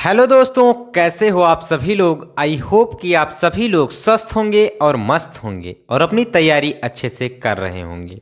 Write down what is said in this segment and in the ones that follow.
Hello दोस्तों, कैसे हो आप सभी लोग। आई होप कि आप सभी लोग स्वस्थ होंगे और मस्त होंगे और अपनी तैयारी अच्छे से कर रहे होंगे।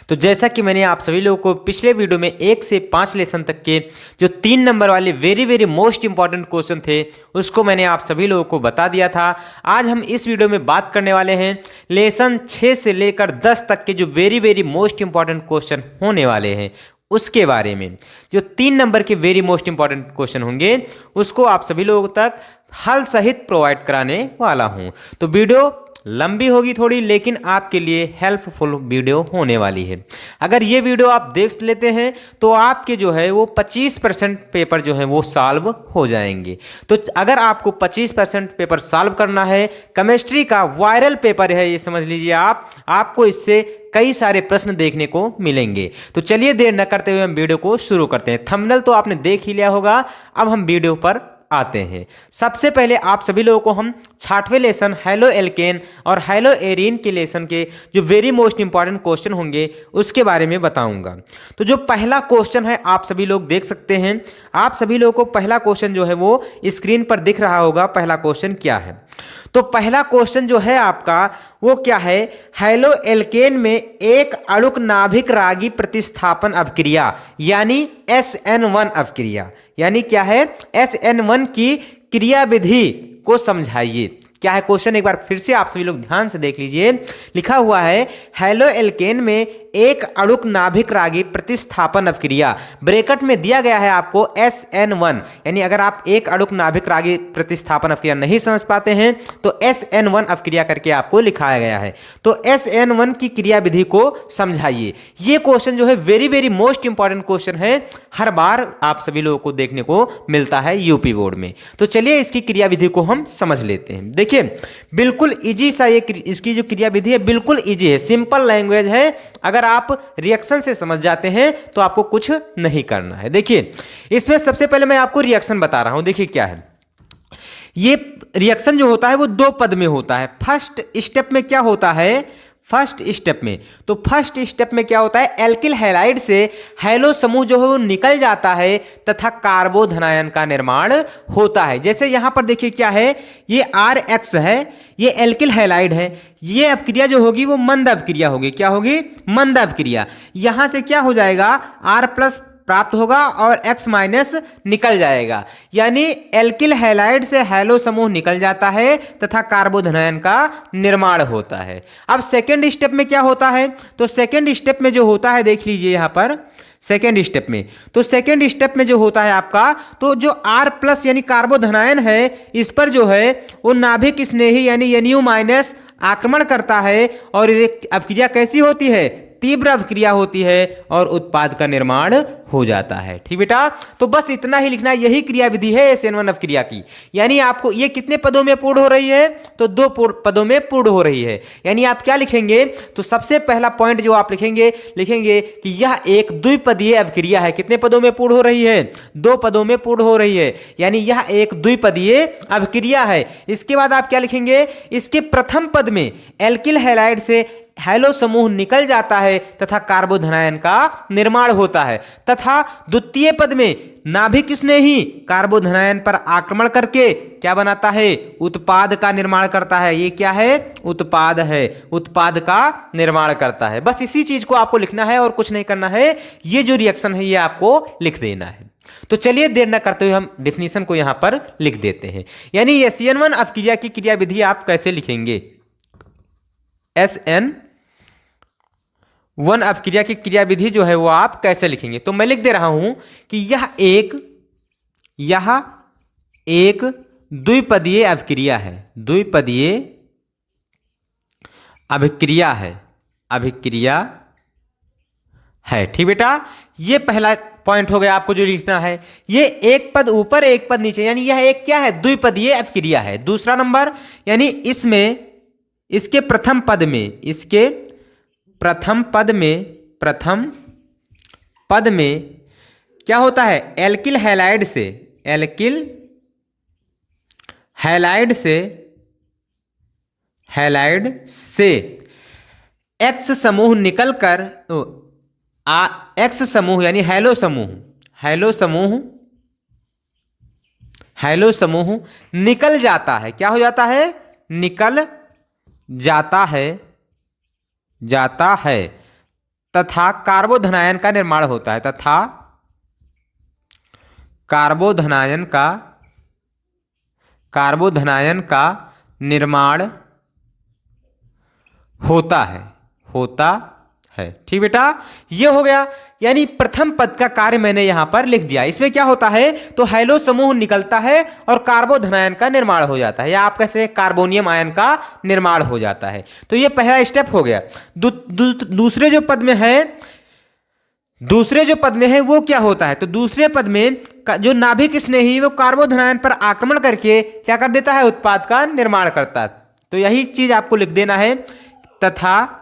तो जैसा कि मैंने आप सभी लोगों को पिछले वीडियो में 1 से 5 लेसन तक के जो 3 नंबर वाले वेरी मोस्ट इंपॉर्टेंट क्वेश्चन थे उसको मैंने आप सभी लोगों को बता दिया था। आज हम इस वीडियो में बात करने वाले हैं लेसन 6 से लेकर 10 तक के जो वेरी मोस्ट इंपॉर्टेंट क्वेश्चन होने वाले हैं उसके बारे में। जो 3 नंबर के वेरी मोस्ट इंपॉर्टेंट क्वेश्चन होंगे उसको आप सभी लोगों तक हल सहित प्रोवाइड कराने वाला हूं। तो वीडियो लंबी होगी थोड़ी, लेकिन आपके लिए हेल्पफुल वीडियो होने वाली है। अगर ये वीडियो आप देख लेते हैं तो आपके जो है वो 25% पेपर जो है वो सॉल्व हो जाएंगे। तो अगर आपको 25% पेपर सॉल्व करना है, केमिस्ट्री का वायरल पेपर है ये समझ लीजिए आपको इससे कई सारे प्रश्न देखने को मिलेंगे। तो चलिए देर न करते हुए हम वीडियो को शुरू करते हैं। थंबनेल तो आपने देख ही लिया होगा, अब हम वीडियो पर आते हैं। सबसे पहले आप सभी लोगों को हम 6वें लेसन हैलो एल्केन और हैलो एरीन के लेसन के जो वेरी मोस्ट इंपॉर्टेंट क्वेश्चन होंगे उसके बारे में बताऊंगा। तो जो पहला क्वेश्चन है आप सभी लोग देख सकते हैं। आप सभी लोगों को पहला क्वेश्चन जो है वो स्क्रीन पर दिख रहा होगा। पहला क्वेश्चन क्या है? तो पहला क्वेश्चन जो है आपका वो क्या है? हैलो एल्केन में एक अणुक नाभिक रागी प्रतिस्थापन अभिक्रिया यानी SN1 अभिक्रिया यानी क्या है? SN1 की क्रिया विधि को समझाइए। क्या है क्वेश्चन? एक बार फिर से आप सभी लोग ध्यान से देख लीजिए। लिखा हुआ है हैलो एल्केन में एक अणुक नाभिक रागी प्रतिस्थापन अभिक्रिया, ब्रैकेट में दिया गया है आपको SN1। यानी अगर आप एक अणुक नाभिक रागी प्रतिस्थापन अभिक्रिया नहीं समझ पाते हैं तो SN1 अभिक्रिया करके आपको लिखाया गया है। तो SN1 की क्रिया विधि को समझाइए। ये क्वेश्चन जो है वेरी मोस्ट इंपॉर्टेंट क्वेश्चन है, हर बार आप सभी लोगों को देखने को मिलता है यूपी बोर्ड में। तो चलिए इसकी क्रिया विधि को हम समझ लेते हैं। देखिए बिल्कुल इजी सा ये इसकी जो क्रिया विधि है बिल्कुल इजी है, सिंपल लैंग्वेज है। अगर आप रिएक्शन से समझ जाते हैं तो आपको कुछ नहीं करना है। देखिए इसमें सबसे पहले मैं आपको रिएक्शन बता रहा हूं। देखिए क्या है ये रिएक्शन जो होता है वो 2 पद में होता है। फर्स्ट स्टेप में क्या होता है? फर्स्ट स्टेप में क्या होता है? एल्किल हैलाइड से हैलो समूह जो है वो निकल जाता है तथा कार्बोधनायन का निर्माण होता है। जैसे यहां पर देखिए क्या है, ये RX है, ये एल्किल हैलाइड है। ये अपक्रिया जो होगी वो मंद अपक्रिया होगी। क्या होगी? मंद अपक्रिया। यहां से क्या हो जाएगा? R+ प्राप्त होगा और X- निकल जाएगा। यानी एल्किल हैलाइड से हैलो समूह निकल जाता है तथा कार्बोधनायन का निर्माण होता है। अब सेकेंड स्टेप में क्या होता है? तो सेकेंड स्टेप में जो होता है देख लीजिए यहां पर सेकेंड स्टेप में जो होता है आपका, तो जो R+ यानी कार्बोधनायन है इस पर जो है वो नाभिक स्नेही यानी NU- आक्रमण करता है और ये अपक्रिया कैसी होती है? तीव्र अभिक्रिया होती है और उत्पाद का निर्माण हो जाता है। ठीक बेटा, तो बस इतना ही लिखना है। यही क्रिया विधि है SN1 अभिक्रिया की। यानी आपको ये कितने पदों में पूर्ण हो रही है? तो 2 पदों में पूर्ण हो रही है। यानी आप क्या लिखेंगे? तो सबसे पहला पॉइंट जो आप लिखेंगे कि यह एक द्विपदीय अभिक्रिया है। कितने पदों में पूर्ण हो रही है? 2 पदों में पूर्ण हो रही है। यानी यह एक द्विपदीय अभिक्रिया है। इसके बाद आप क्या लिखेंगे? इसके प्रथम पद में एल्किल हैलाइड से हैलो समूह निकल जाता है तथा कार्बोधनायन का निर्माण होता है, तथा द्वितीय पद में नाभिक स्नेही कार्बोधनायन पर आक्रमण करके क्या बनाता है? उत्पाद का निर्माण करता है। ये क्या है? उत्पाद है। उत्पाद का निर्माण करता है। बस इसी चीज को आपको लिखना है और कुछ नहीं करना है। ये जो रिएक्शन है ये आपको लिख देना है। तो चलिए देर न करते हुए हम डेफिनेशन को यहां पर लिख देते हैं। यानी SN1 अभिक्रिया की क्रिया विधि आप कैसे लिखेंगे? SN1 अभिक्रिया की क्रिया विधि जो है वो आप कैसे लिखेंगे? तो मैं लिख दे रहा हूं कि यह एक द्विपदीय अभिक्रिया है। द्विपदीय अभिक्रिया है। ठीक बेटा, ये पहला पॉइंट हो गया आपको जो लिखना है। ये एक पद ऊपर एक पद नीचे, यानी यह एक क्या है? द्विपदीय अभिक्रिया है। दूसरा नंबर यानी इसके प्रथम पद में क्या होता है? एल्किल हैलाइड से X समूह निकलकर X समूह यानी हैलो समूह हैलो समूह निकल जाता है। क्या हो जाता है? निकल जाता है, जाता है। तथा कार्बोधनायन का निर्माण होता है, तथा कार्बोधनायन का निर्माण होता है, होता है। ठीक बेटा, ये हो गया। यानी प्रथम पद का कार्य मैंने यहां पर लिख दिया। इसमें क्या होता है? तो हैलो समूह निकलता है और कार्बोधनायन का निर्माण हो जाता है, या आप कैसे कार्बोनियम आयन का निर्माण हो जाता है। तो ये पहला स्टेप हो गया। दूसरे जो पद में है वो क्या होता है? तो दूसरे पद में जो नाभिक स्नेही वो कार्बोधनायन पर आक्रमण करके क्या कर देता है? उत्पाद का निर्माण करता है। तो यही चीज आपको लिख देना है। तथा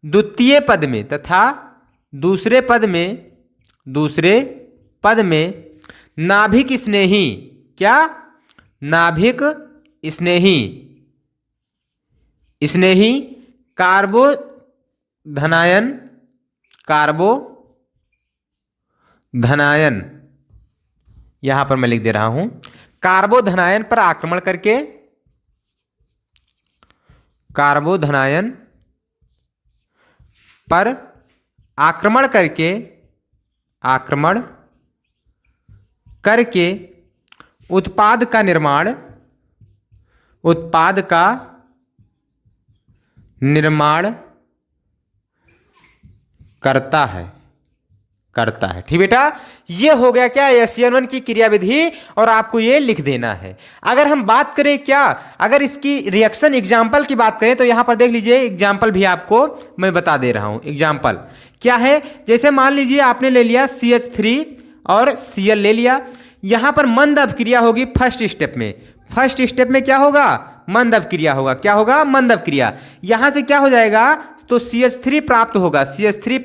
द्वितीय पद में, तथा दूसरे पद में नाभिक स्नेही, क्या? नाभिक स्नेही कार्बोधनायन यहां पर मैं लिख दे रहा हूं, कार्बोधनायन पर आक्रमण करके, कार्बोधनायन पर आक्रमण करके उत्पाद का निर्माण करता है। ठीक बेटा, ये हो गया क्या? SCN1 की क्रियाविधि, और आपको ये लिख देना है। अगर हम बात करें क्या, अगर इसकी रिएक्शन एग्जाम्पल की बात करें तो यहां पर देख लीजिए, एग्जाम्पल भी आपको मैं बता दे रहा हूं। एग्जाम्पल क्या है? जैसे मान लीजिए आपने ले लिया CH3 और Cl ले लिया। यहां पर मंद अपक्रिया होगी फर्स्ट स्टेप में। फर्स्ट स्टेप में क्या होगा? मंद अपक्रिया होगा। क्या होगा? मंद अपक्रिया। यहां से क्या हो जाएगा? तो CH3 प्राप्त होगा, CH3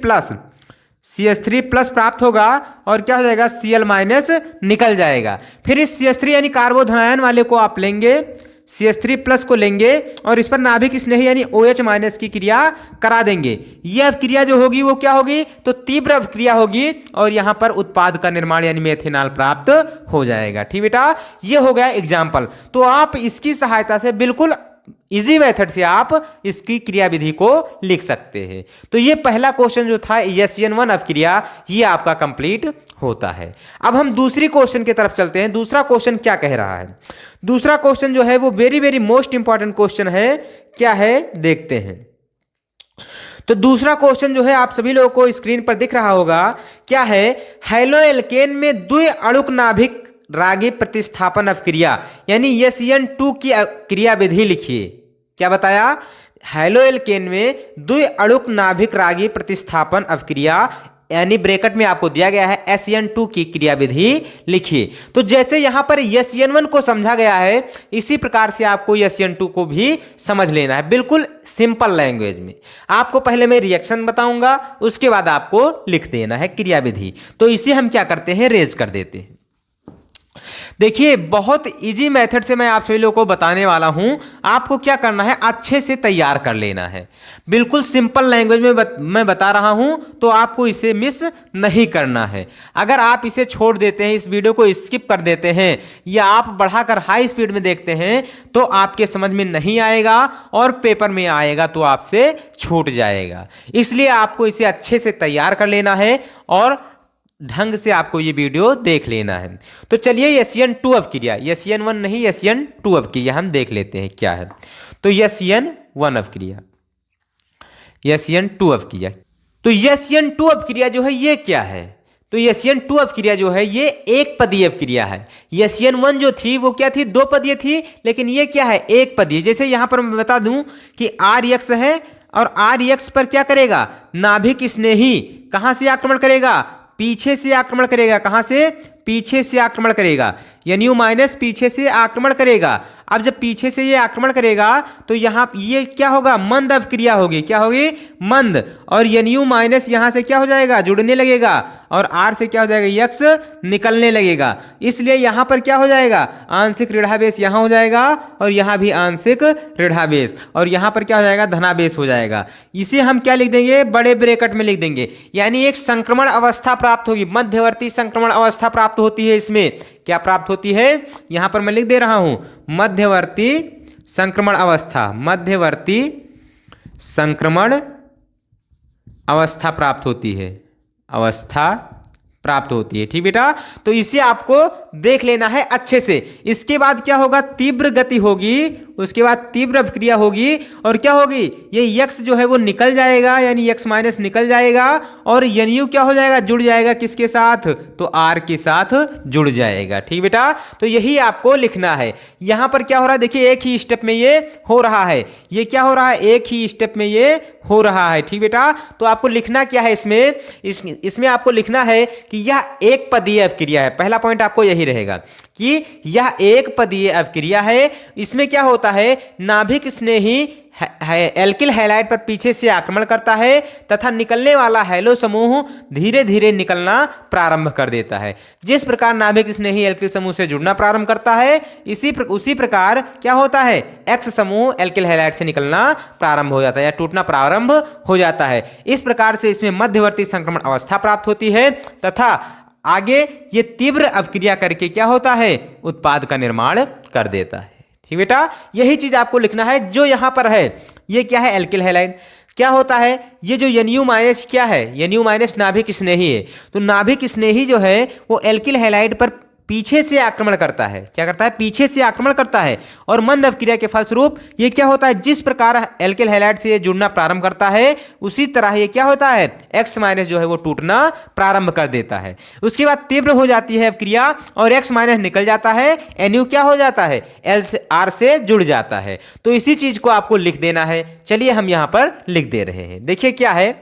प्लस प्राप्त होगा, और क्या हो जाएगा? Cl माइनस निकल जाएगा। फिर इस CH3 यानी कार्बोधनायन वाले को आप लेंगे, CH3 प्लस को लेंगे और इस पर नाभिक स्नेही यानी OH माइनस की क्रिया करा देंगे। यह अवक्रिया जो होगी वो क्या होगी? तो तीव्र अवक्रिया होगी, और यहां पर उत्पाद का निर्माण यानी मेथेनॉल प्राप्त हो जाएगा। ठीक बेटा, ये हो गया एग्जाम्पल। तो आप इसकी सहायता से बिल्कुल इजी मेथड से आप इसकी क्रियाविधि को लिख सकते हैं। तो ये पहला क्वेश्चन जो था SCN1 अपक्रिया, ये आपका कंप्लीट होता है। अब हम दूसरी क्वेश्चन की तरफ चलते हैं। दूसरा क्वेश्चन क्या कह रहा है? दूसरा क्वेश्चन जो है वो very very most important question है। क्या है? देखते हैं। तो दूसरा क्वेश्चन जो है आप सभी लोगों को स्क्रीन पर दिख रहा होगा। क्या है? हैलो एल्केन में द्वि अणुक नाभिक रागी प्रतिस्थापन अपक्रिया यानी SCN2 की क्रियाविधि लिखिए। क्या बताया? हैलो एल्केन में द्वि अणुक नाभिक रागी प्रतिस्थापन अपक्रिया यानी ब्रैकेट में आपको दिया गया है SCN2 की क्रियाविधि लिखिए। तो जैसे यहां पर SCN1 को समझा गया है, इसी प्रकार से आपको SCN2 को भी समझ लेना है, बिल्कुल सिंपल लैंग्वेज में। आपको पहले मैं रिएक्शन बताऊंगा, उसके बाद आपको लिख देना है क्रियाविधि। तो इसे हम क्या करते हैं? रेज कर देते हैं। देखिए, बहुत इजी मेथड से मैं आप सभी लोगों को बताने वाला हूं। आपको क्या करना है? अच्छे से तैयार कर लेना है। बिल्कुल सिंपल लैंग्वेज में मैं बता रहा हूं, तो आपको इसे मिस नहीं करना है। अगर आप इसे छोड़ देते हैं, इस वीडियो को स्किप कर देते हैं, या आप बढ़ाकर हाई स्पीड में देखते हैं, तो आपके समझ में नहीं आएगा और पेपर में आएगा तो आपसे छूट जाएगा। इसलिए आपको इसे अच्छे से तैयार कर लेना है और ढंग से आपको ये वीडियो देख लेना है। तो चलिए SCN2 अपक्रिया, SCN1 नहीं SCN2 अपक्रिया हम देख लेते हैं क्या है। तो SCN1 अपक्रिया, SCN2 अपक्रिया। तो SCN2 अपक्रिया जो है ये क्या है? तो SCN2 अपक्रिया जो है ये एक पदीय अपक्रिया है। SCN1 जो थी वो क्या थी? दो पदीय थी, लेकिन ये क्या है? एक पदीय। जैसे यहां पर मैं बता दूं कि RX है, और RX पर क्या करेगा? नाभिक स्नेही कहां से आक्रमण करेगा? पीछे से आक्रमण करेगा। कहां से? पीछे से आक्रमण करेगा। NU माइनस पीछे से आक्रमण करेगा। अब जब पीछे से ये आक्रमण करेगा तो यहाँ ये क्या होगा? मंद अपक्रिया होगी। क्या होगी? मंद। और NU माइनस यहाँ से क्या हो जाएगा? जुड़ने लगेगा, और R से क्या हो जाएगा? X निकलने लगेगा। इसलिए यहाँ पर क्या हो जाएगा? आंशिक ऋणावेश यहाँ हो जाएगा, और यहाँ भी आंशिक ऋणावेश, और यहाँ पर क्या हो जाएगा? धनावेश हो जाएगा। इसे हम क्या लिख देंगे? बड़े ब्रैकेट में लिख देंगे। यानी एक संक्रमण अवस्था प्राप्त होगी, मध्यवर्ती संक्रमण अवस्था प्राप्त होती है इसमें। क्या प्राप्त होती है, यहाँ पर मैं लिख दे रहा हूँ मध्यवर्ती संक्रमण अवस्था, मध्यवर्ती संक्रमण अवस्था प्राप्त होती है, अवस्था प्राप्त होती है। ठीक बेटा, तो इसे आपको देख लेना है अच्छे से। इसके बाद क्या होगा, तीव्र गति होगी, उसके बाद तीव्र अभिक्रिया होगी और क्या होगी, ये यक्स जो है वो निकल जाएगा, यानी यक्स माइनस निकल जाएगा और NU क्या हो जाएगा, जुड़ जाएगा किसके साथ, तो R के साथ जुड़ जाएगा। ठीक बेटा, तो यही आपको लिखना है। यहाँ पर क्या हो रहा है, देखिए एक ही स्टेप में ये हो रहा है, ये क्या हो रहा है, एक ही स्टेप में ये हो रहा है। ठीक बेटा, तो आपको लिखना क्या है इसमें आपको लिखना है कि यह एक पदीय अभिक्रिया है। पहला पॉइंट आपको यही रहेगा कि यह एक पदीय अभिक्रिया है। इसमें क्या होता है, नाभिक स्नेही एल्किल हैलाइड पर पीछे से आक्रमण करता है तथा निकलने वाला हैलो समूह धीरे धीरे निकलना प्रारंभ कर देता है। जिस प्रकार नाभिक स्नेही एल्किल समूह से जुड़ना प्रारंभ करता है, उसी प्रकार क्या होता है, एक्स समूह एल्किल हैलाइड से निकलना प्रारंभ हो जाता है या टूटना प्रारंभ हो जाता है। इस प्रकार से इसमें मध्यवर्ती संक्रमण अवस्था प्राप्त होती है तथा आगे ये तीव्र अभिक्रिया करके क्या होता है, उत्पाद का निर्माण कर देता है। ठीक बेटा, यही चीज आपको लिखना है। जो यहां पर है ये क्या है, एल्किल हैलाइड। क्या होता है, ये जो NU माइनस क्या है, NU माइनस नाभिक स्नेही है। तो नाभिक स्नेही जो है वो एल्किल हैलाइड पर पीछे से आक्रमण करता है। क्या करता है, पीछे से आक्रमण करता है और मंद अभिक्रिया के फलस्वरूप ये क्या होता है, जिस प्रकार एल्किल हैलाइड से जुड़ना प्रारंभ करता है उसी तरह ये क्या होता है, X माइनस जो है वो टूटना प्रारंभ कर देता है। उसके बाद तीव्र हो जाती है अभिक्रिया और X माइनस निकल जाता है, NU क्या हो जाता है, R से जुड़ जाता है। तो इसी चीज को आपको लिख देना है। चलिए हम यहां पर लिख दे रहे हैं। देखिए क्या है,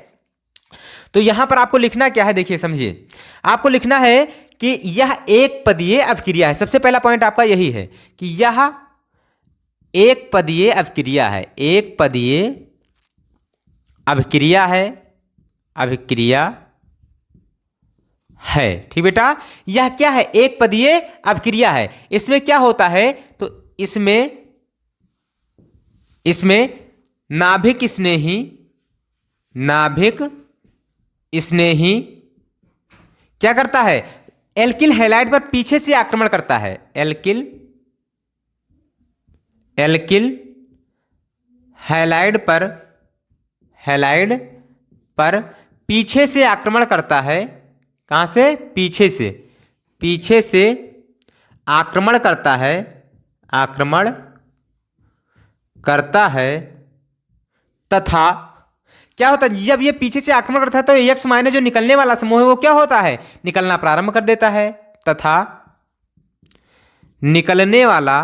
तो यहां पर आपको लिखना क्या है, देखिए समझिए, आपको लिखना है कि यह एक पदीय अभिक्रिया है। सबसे पहला पॉइंट आपका यही है कि यह एक पदीय अभिक्रिया है, एक पदीय अभिक्रिया है, अभिक्रिया है। ठीक बेटा, यह क्या है, एक पदीय अभिक्रिया है। इसमें क्या होता है, तो इसमें नाभिक स्नेही क्या करता है, एल्किल हैलाइड पर पीछे से आक्रमण करता है, एल्किल हैलाइड पर पीछे से आक्रमण करता है। कहां से, पीछे से आक्रमण करता है तथा क्या होता है, जब ये पीछे से आक्रमण करता है तो एक्स माइनस जो निकलने वाला समूह है वो क्या होता है, निकलना प्रारंभ कर देता है तथा निकलने वाला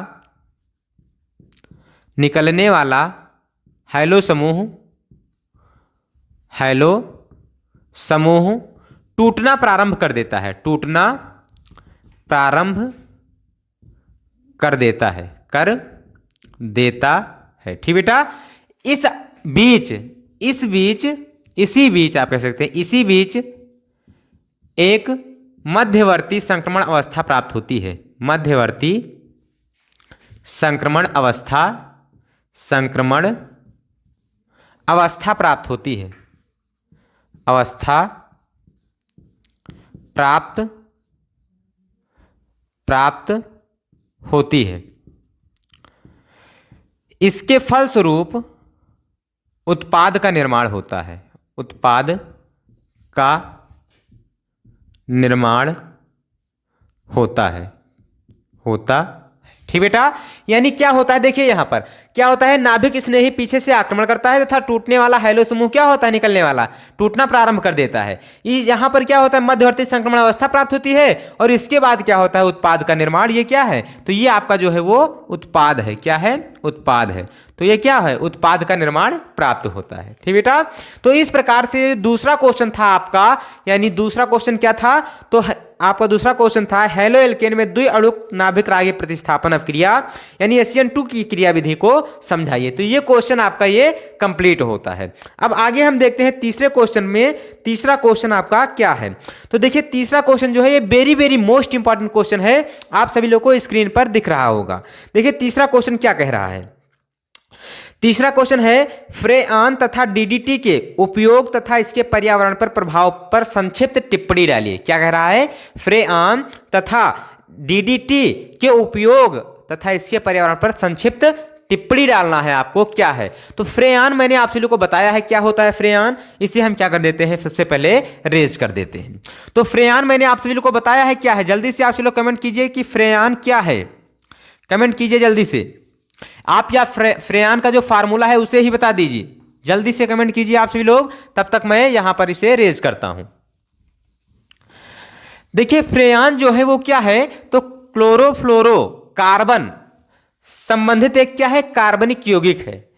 हैलो समूह टूटना प्रारंभ कर देता है, टूटना प्रारंभ कर देता है। ठीक बेटा, इसी बीच आप कह सकते हैं, इसी बीच एक मध्यवर्ती संक्रमण अवस्था प्राप्त होती है, मध्यवर्ती संक्रमण अवस्था प्राप्त होती है, अवस्था प्राप्त होती है। इसके फलस्वरूप उत्पाद का निर्माण होता है, उत्पाद का निर्माण होता है। ठीक बेटा, यानी क्या होता है, देखिए यहां पर क्या होता है, नाभिक स्नेही पीछे से आक्रमण करता है तथा टूटने वाला हैलो समूह क्या होता है, निकलने वाला टूटना प्रारंभ कर देता है। यहां पर क्या होता है, मध्यवर्ती संक्रमण अवस्था प्राप्त होती है और इसके बाद क्या होता है, उत्पाद का निर्माण। ये क्या है, तो ये आपका जो है वो उत्पाद है। क्या है, उत्पाद है। तो ये क्या है, उत्पाद का निर्माण प्राप्त होता है। ठीक बेटा, तो इस प्रकार से दूसरा क्वेश्चन था आपका, यानी दूसरा क्वेश्चन क्या था, तो आपका दूसरा क्वेश्चन था हैलो एल्केन में द्वि अणुक नाभिक रागी प्रतिस्थापन अभिक्रिया यानी SN2 की क्रिया विधि को समझाइए। तो ये क्वेश्चन आपका ये कंप्लीट होता है। अब आगे हम देखते हैं तीसरे क्वेश्चन में, तीसरा क्वेश्चन आपका क्या है। तो देखिए तीसरा क्वेश्चन जो है ये very very most important question है, आप सभी लोगों को स्क्रीन पर दिख रहा होगा। देखिए तीसरा क्वेश्चन क्या कह रहा है। तीसरा क्वेश्चन है फ्रेऑन तथा DDT के उपयोग तथा इसके पर्यावरण पर प्रभाव पर संक्षिप्त टिप्पणी डालिए। क्या कह रहा है, फ्रेऑन तथा डीडीटी के उपयोग तथा इसके पर्यावरण पर संक्षिप्त टिप्पणी डालना है आपको क्या है। तो फ्रेयान मैंने आप सभी लोगों को बताया है क्या होता है फ्रेयान। इसे हम क्या कर देते हैं, सबसे पहले रेज कर देते हैं। तो फ्रेयान मैंने आप सभी लोगों को बताया है क्या है। जल्दी से आप सभी लोग कमेंट कीजिए कि फ्रेयान क्या है, कमेंट कीजिए जल्दी से आप, या फ्रेयान का जो फार्मूला है उसे ही बता दीजिए। जल्दी से कमेंट कीजिए आप सभी लोग, तब तक मैं यहां पर इसे रेज करता हूं। देखिए फ्रेयान जो है वो क्या है, तो क्लोरोफ्लोरो कार्बन संबंधित एक क्या है, कार्बनिक यौगिक है।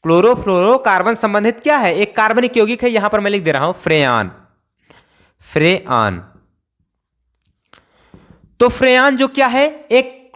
क्लोरोफ्लोरो कार्बन संबंधित क्या है, एक कार्बनिक यौगिक है। यहां पर मैं लिख दे रहा हूं फ्रेयान, फ्रेयान। तो फ्रेयान जो क्या है, एक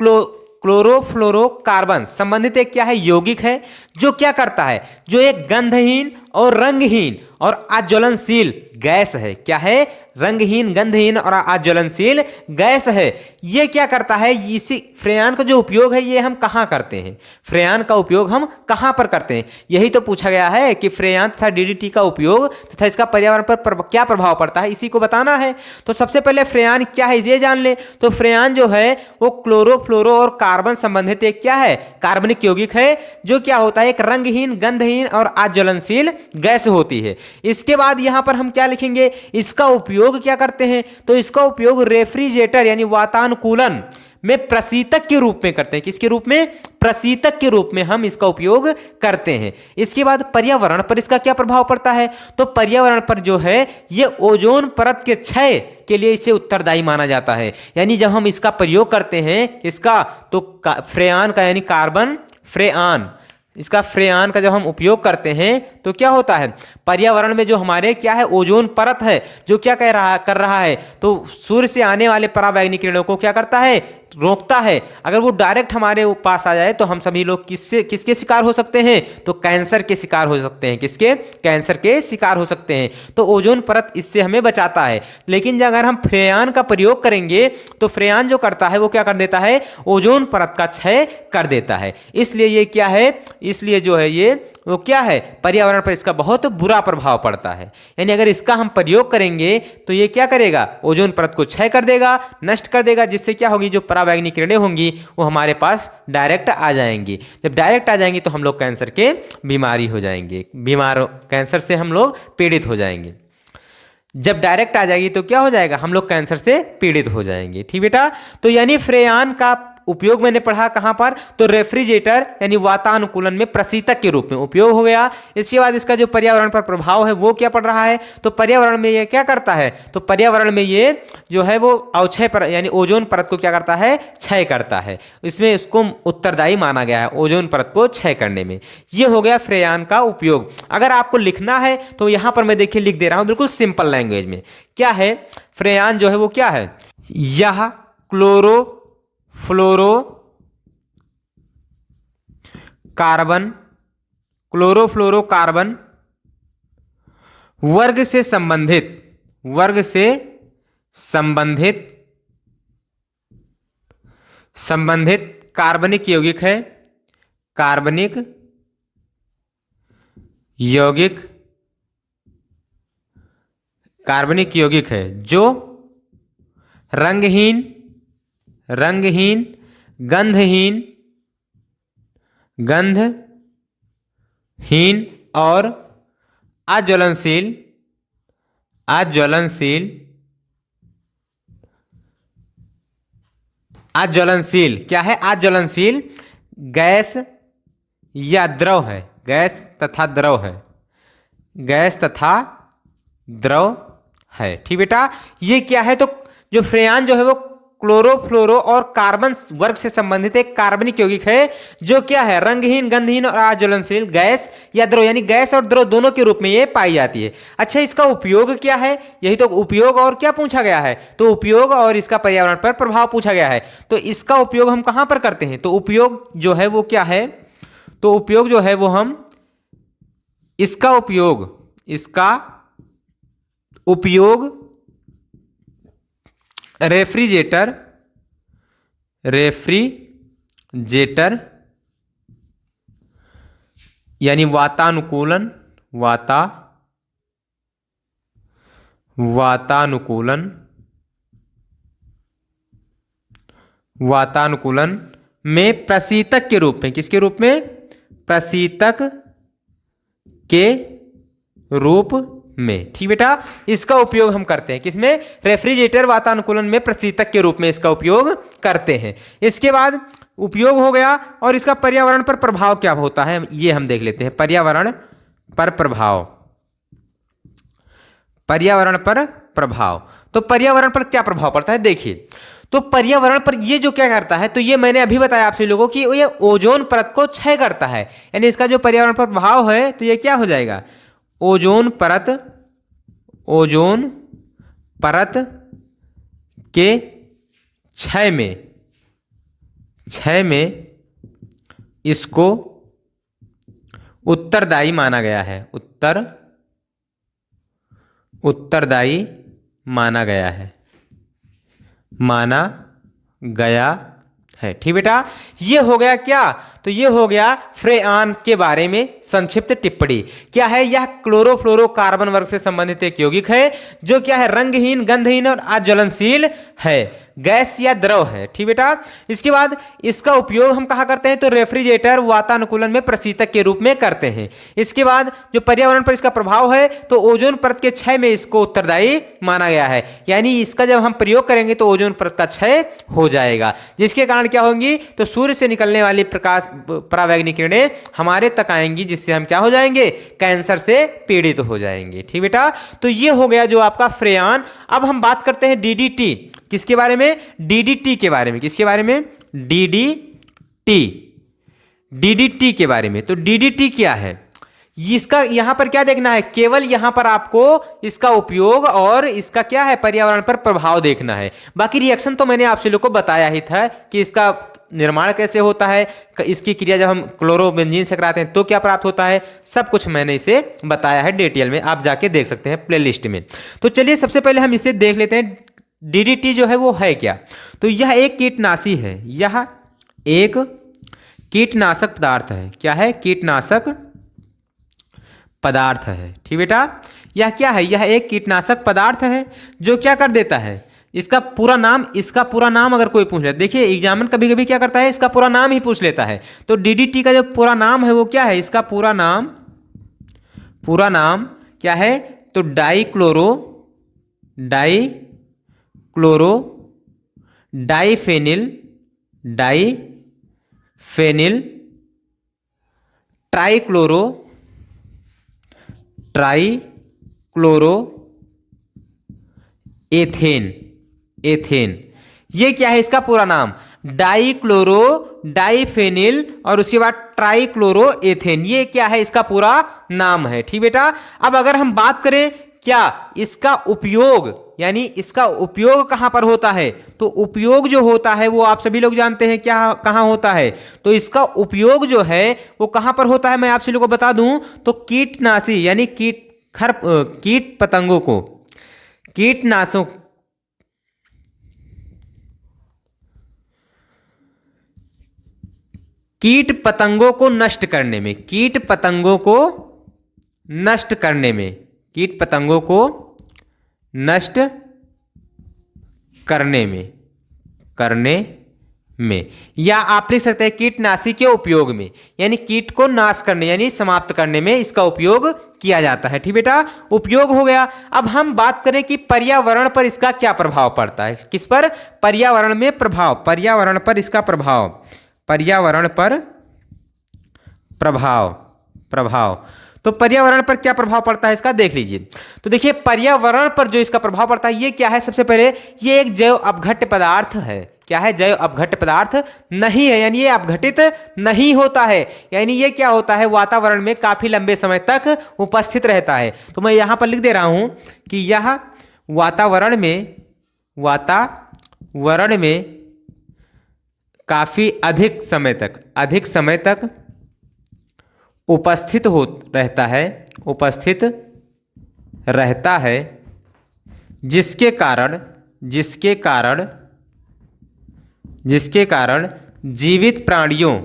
क्लोरोफ्लोरोकार्बन संबंधित एक क्या है, यौगिक है, जो क्या करता है, जो एक गंधहीन और रंगहीन और अज्वलनशील गैस है। क्या है, रंगहीन, गंधहीन और अज्वलनशील गैस है। ये क्या करता है, इसी फ्रेयान का जो उपयोग है ये हम कहाँ करते हैं, फ्रेयान का उपयोग हम कहाँ पर करते हैं, यही तो पूछा गया है कि फ्रेयान तथा डीडीटी का उपयोग तथा इसका पर्यावरण पर क्या प्रभाव पड़ता है, इसी को बताना है। तो सबसे पहले फ्रेयान क्या है ये जान ले। तो फ्रेयान जो है वो क्लोरोफ्लोरो और कार्बन संबंधित एक क्या है, कार्बनिक यौगिक है, जो क्या होता है, एक रंगहीन, गंधहीन और अज्वलनशील गैस होती है। इसके बाद यहां पर हम क्या लिखेंगे, इसका उपयोग क्या करते हैं, तो इसका उपयोग रेफ्रिजरेटर यानी वातानुकूलन में प्रशीतक के रूप में करते हैं। किसके रूप में, प्रशीतक के रूप में हम इसका उपयोग करते हैं। इसके बाद पर्यावरण पर इसका क्या प्रभाव पड़ता है, तो पर्यावरण पर जो है ये ओजोन परत के क्षय के लिए इसे उत्तरदायी माना जाता है। यानी जब हम इसका प्रयोग करते हैं इसका, तो फ्रेयान का यानी कार्बन फ्रेयान, इसका फ्रेयान का जब हम उपयोग करते हैं तो क्या होता है, पर्यावरण में जो हमारे क्या है, ओजोन परत है, जो क्या कर रहा है, तो सूर्य से आने वाले पराबैंगनी किरणों को क्या करता है, रोकता है। अगर वो डायरेक्ट हमारे पास आ जाए तो हम सभी लोग किसके शिकार हो सकते हैं, तो कैंसर के शिकार हो सकते हैं। किसके, कैंसर के शिकार हो सकते हैं। तो ओजोन परत इससे हमें बचाता है। लेकिन अगर हम फ्रेयान का प्रयोग करेंगे तो फ्रेयान जो करता है वो क्या कर देता है, ओजोन परत का क्षय कर देता है। इसलिए ये क्या है, इसलिए जो है ये वो क्या है, पर्यावरण पर इसका बहुत बुरा प्रभाव पड़ता है। यानी अगर इसका हम प्रयोग करेंगे तो ये क्या करेगा, ओजोन परत को क्षय कर देगा, नष्ट कर देगा, जिससे क्या होगी, जो पराबैंगनी किरणें होंगी वो हमारे पास डायरेक्ट आ जाएंगी। जब डायरेक्ट आ जाएंगी तो हम लोग कैंसर के बीमारी हो जाएंगे, कैंसर से हम लोग पीड़ित हो जाएंगे। जब डायरेक्ट आ जाएगी तो क्या हो जाएगा, हम लोग कैंसर से पीड़ित हो जाएंगे। ठीक बेटा, तो यानी फ्रेयान का उपयोग मैंने पढ़ा कहां पर, तो रेफ्रिजरेटर यानी वातानुकूलन में प्रशीतक के रूप में उपयोग हो गया। इसके बाद इसका जो पर्यावरण पर प्रभाव है वो क्या पड़ रहा है, तो पर्यावरण में ये क्या करता है, तो पर्यावरण में ये जो है वो अवक्षय पर यानी ओजोन परत को क्या करता है, क्षय करता है। इसमें इसको उत्तरदायी माना गया है ओजोन परत को क्षय करने में। ये हो गया फ्रेयान का उपयोग। अगर आपको लिखना है तो यहां पर मैं देखिए लिख दे रहा हूं बिल्कुल सिंपल लैंग्वेज में। क्या है, फ्रेयान जो है वो क्या है, यह फ्लोरो कार्बन, क्लोरोफ्लोरोकार्बन वर्ग से संबंधित कार्बनिक यौगिक है, कार्बनिक यौगिक है, जो रंगहीन, गंधहीन और अज्वलनशील क्या है, अज्वलनशील गैस या द्रव है, गैस तथा द्रव है। ठीक बेटा, ये क्या है, तो जो फ्रेयान जो है वो क्लोरोफ्लोरो और कार्बन वर्ग से संबंधित एक कार्बनिक यौगिक है, जो क्या है, रंगहीन, गंधहीन और अज्वलनशील गैस या द्रव यानी गैस और द्रव दोनों के रूप में ये पाई जाती है। अच्छा, इसका उपयोग क्या है, यही तो उपयोग और क्या पूछा गया है, तो उपयोग और इसका पर्यावरण पर प्रभाव पूछा गया है। तो इसका उपयोग हम कहां पर करते हैं, तो उपयोग जो है वो क्या है, तो उपयोग जो है वो हम इसका उपयोग रेफ्रिजरेटर यानी वातानुकूलन वातानुकूलन में प्रशीतक के रूप में, किसके रूप में? प्रशीतक के रूप में। ठीक बेटा, इसका उपयोग हम करते हैं किसमें? रेफ्रिजरेटर वातानुकूलन में प्रशीतक के रूप में इसका उपयोग करते हैं। इसके बाद उपयोग हो गया, और इसका पर्यावरण पर प्रभाव क्या होता है ये हम देख लेते हैं। पर्यावरण पर प्रभाव, पर्यावरण पर प्रभाव। तो पर्यावरण पर क्या प्रभाव पड़ता है देखिए। तो पर्यावरण पर ये जो क्या करता है, तो ये मैंने अभी बताया आप सभी लोगों की, ये ओजोन परत को क्षय करता है। यानी इसका जो पर्यावरण पर प्रभाव है तो ये क्या हो जाएगा? ओजोन परत, ओजोन परत के क्षय में इसको उत्तरदायी माना गया है। उत्तरदायी माना गया है। ठीक बेटा, ये हो गया क्या? तो ये हो गया फ्रेऑन के बारे में संक्षिप्त टिप्पणी। क्या है? यह क्लोरोफ्लोरोकार्बन वर्ग से संबंधित एक यौगिक है जो क्या है? रंगहीन, गंधहीन और अज्वलनशील है, गैस या द्रव है। ठीक बेटा, इसके बाद इसका उपयोग हम कहाँ करते हैं? तो रेफ्रिजरेटर वातानुकूलन में प्रशीतक के रूप में करते हैं। इसके बाद जो पर्यावरण पर इसका प्रभाव है, तो ओजोन परत के क्षय में इसको उत्तरदायी माना गया है। यानी इसका जब हम प्रयोग करेंगे तो ओजोन परत का क्षय हो जाएगा, जिसके कारण क्या होंगी? तो सूर्य से निकलने वाली प्रकाश परावैंगनी किरणें हमारे तक आएंगी, जिससे हम क्या हो जाएंगे? कैंसर से पीड़ित हो जाएंगे। ठीक बेटा, तो ये हो गया जो आपका फ्रेऑन। अब हम बात करते हैं डीडीटी। किसके बारे में? डीडीटी के बारे में। किसके बारे में? डीडीटी के बारे में। तो डीडीटी क्या है? इसका यहां पर क्या देखना है? केवल यहां पर आपको इसका उपयोग और इसका क्या है? पर्यावरण पर प्रभाव देखना है। बाकी रिएक्शन तो मैंने आप लोगों को बताया ही था कि इसका निर्माण कैसे होता है, इसकी क्रिया जब हम क्लोरोबेंजीन से कराते हैं तो क्या प्राप्त होता है, सब कुछ मैंने इसे बताया है डिटेल में, आप जाके देख सकते हैं प्लेलिस्ट में। तो चलिए सबसे पहले हम इसे देख लेते हैं, डीडीटी जो है वो है क्या। तो यह एक कीटनाशी है, यह एक कीटनाशक पदार्थ है। क्या है? कीटनाशक पदार्थ है। ठीक बेटा, यह क्या है? यह एक कीटनाशक पदार्थ है जो क्या कर देता है, इसका पूरा नाम अगर कोई पूछ ले, देखिए एग्जामिनर कभी कभी क्या करता है, इसका पूरा नाम ही पूछ लेता है। तो डीडीटी का जो पूरा नाम है वो क्या है? इसका पूरा नाम क्या है? तो डाइफेनिल ट्राइक्लोरो एथेन। ये क्या है? इसका पूरा नाम डाइफेनिल और उसके बाद ट्राइक्लोरो एथेन, ये क्या है? इसका पूरा नाम है। ठीक बेटा, अब अगर हम बात करें क्या इसका उपयोग, यानी इसका उपयोग कहां पर होता है, तो उपयोग जो होता है वो आप सभी लोग जानते हैं क्या कहां होता है। तो इसका उपयोग जो है वो कहां पर होता है, मैं आप सभी लोगों को बता दूं, तो कीटनाशी यानी कीट पतंगों को कीट पतंगों को नष्ट करने में, या आप लिख सकते हैं कीटनाशी के उपयोग में, यानी कीट को नाश करने यानी समाप्त करने में इसका उपयोग किया जाता है। ठीक बेटा, उपयोग हो गया। अब हम बात करें कि पर्यावरण पर इसका क्या प्रभाव पड़ता है। किस पर? पर्यावरण में प्रभाव, पर्यावरण पर इसका प्रभाव, पर्यावरण पर प्रभाव। तो पर्यावरण पर क्या प्रभाव पड़ता है इसका देख लीजिए। तो देखिए पर्यावरण पर जो इसका प्रभाव पड़ता है ये क्या है? सबसे पहले ये एक जैव अपघट्य पदार्थ है। क्या है? जैव अपघट्य पदार्थ नहीं है, यानी ये अपघटित नहीं होता है, यानी ये क्या होता है? वातावरण में काफी लंबे समय तक उपस्थित रहता है। तो मैं यहां पर लिख दे रहा हूं कि यह वातावरण में काफी अधिक समय तक उपस्थित रहता है, जिसके कारण जीवित प्राणियों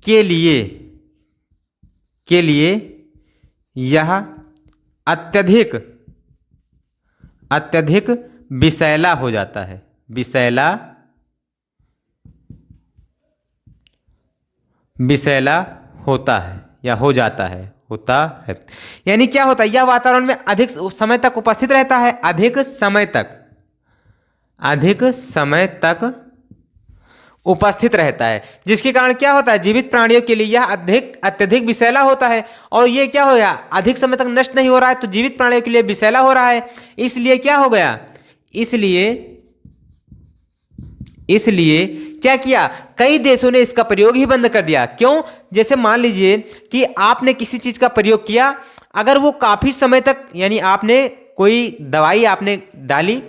के लिए यह अत्यधिक अत्यधिक विषैला हो जाता है, विषैला विषैला होता है या हो जाता है, होता है। यानी क्या होता है, यह वातावरण में अधिक समय तक उपस्थित रहता है, अधिक समय तक उपस्थित रहता है, जिसके कारण क्या होता है, जीवित प्राणियों के लिए यह अत्यधिक विषैला होता है। और ये क्या हो गया, अधिक समय तक नष्ट नहीं हो रहा है, तो जीवित प्राणियों के लिए विषैला हो रहा है। इसलिए क्या हो गया, इसलिए क्या किया, कई देशों ने इसका प्रयोग ही बंद कर दिया। क्यों, जैसे मान लीजिए कि आपने किसी चीज का प्रयोग किया, अगर वो काफी समय तक, यानी आपने कोई दवाई आपने डाली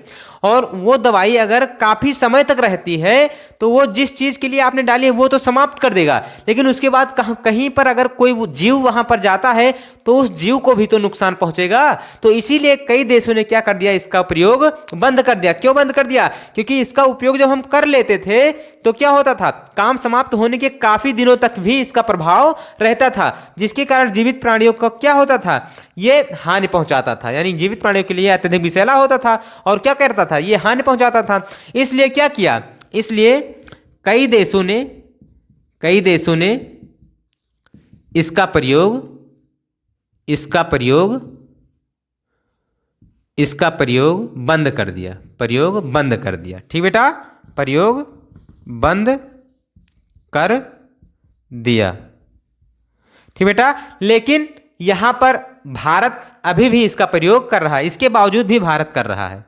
और वो दवाई अगर काफी समय तक रहती है तो वो जिस चीज के लिए आपने डाली है वो तो समाप्त कर देगा, लेकिन उसके बाद कहीं पर अगर कोई वो जीव वहां पर जाता है तो उस जीव को भी तो नुकसान पहुंचेगा। तो इसीलिए कई देशों ने क्या कर दिया, इसका प्रयोग बंद कर दिया। क्यों बंद कर दिया, क्योंकि इसका उपयोग जब हम कर लेते थे तो क्या होता था, काम समाप्त होने के काफी दिनों तक भी इसका प्रभाव रहता था, जिसके कारण जीवित प्राणियों का क्या होता था, ये हानि पहुंचाता था। यानी जीवित प्राणियों के लिए अत्यधिक विषैला होता था और क्या करता था, ये हानि पहुंचाता था। इसलिए क्या किया, इसलिए कई देशों ने इसका प्रयोग बंद कर दिया। ठीक बेटा, प्रयोग बंद कर दिया। ठीक बेटा, लेकिन यहां पर भारत अभी भी इसका प्रयोग कर रहा है, इसके बावजूद भी भारत कर रहा है,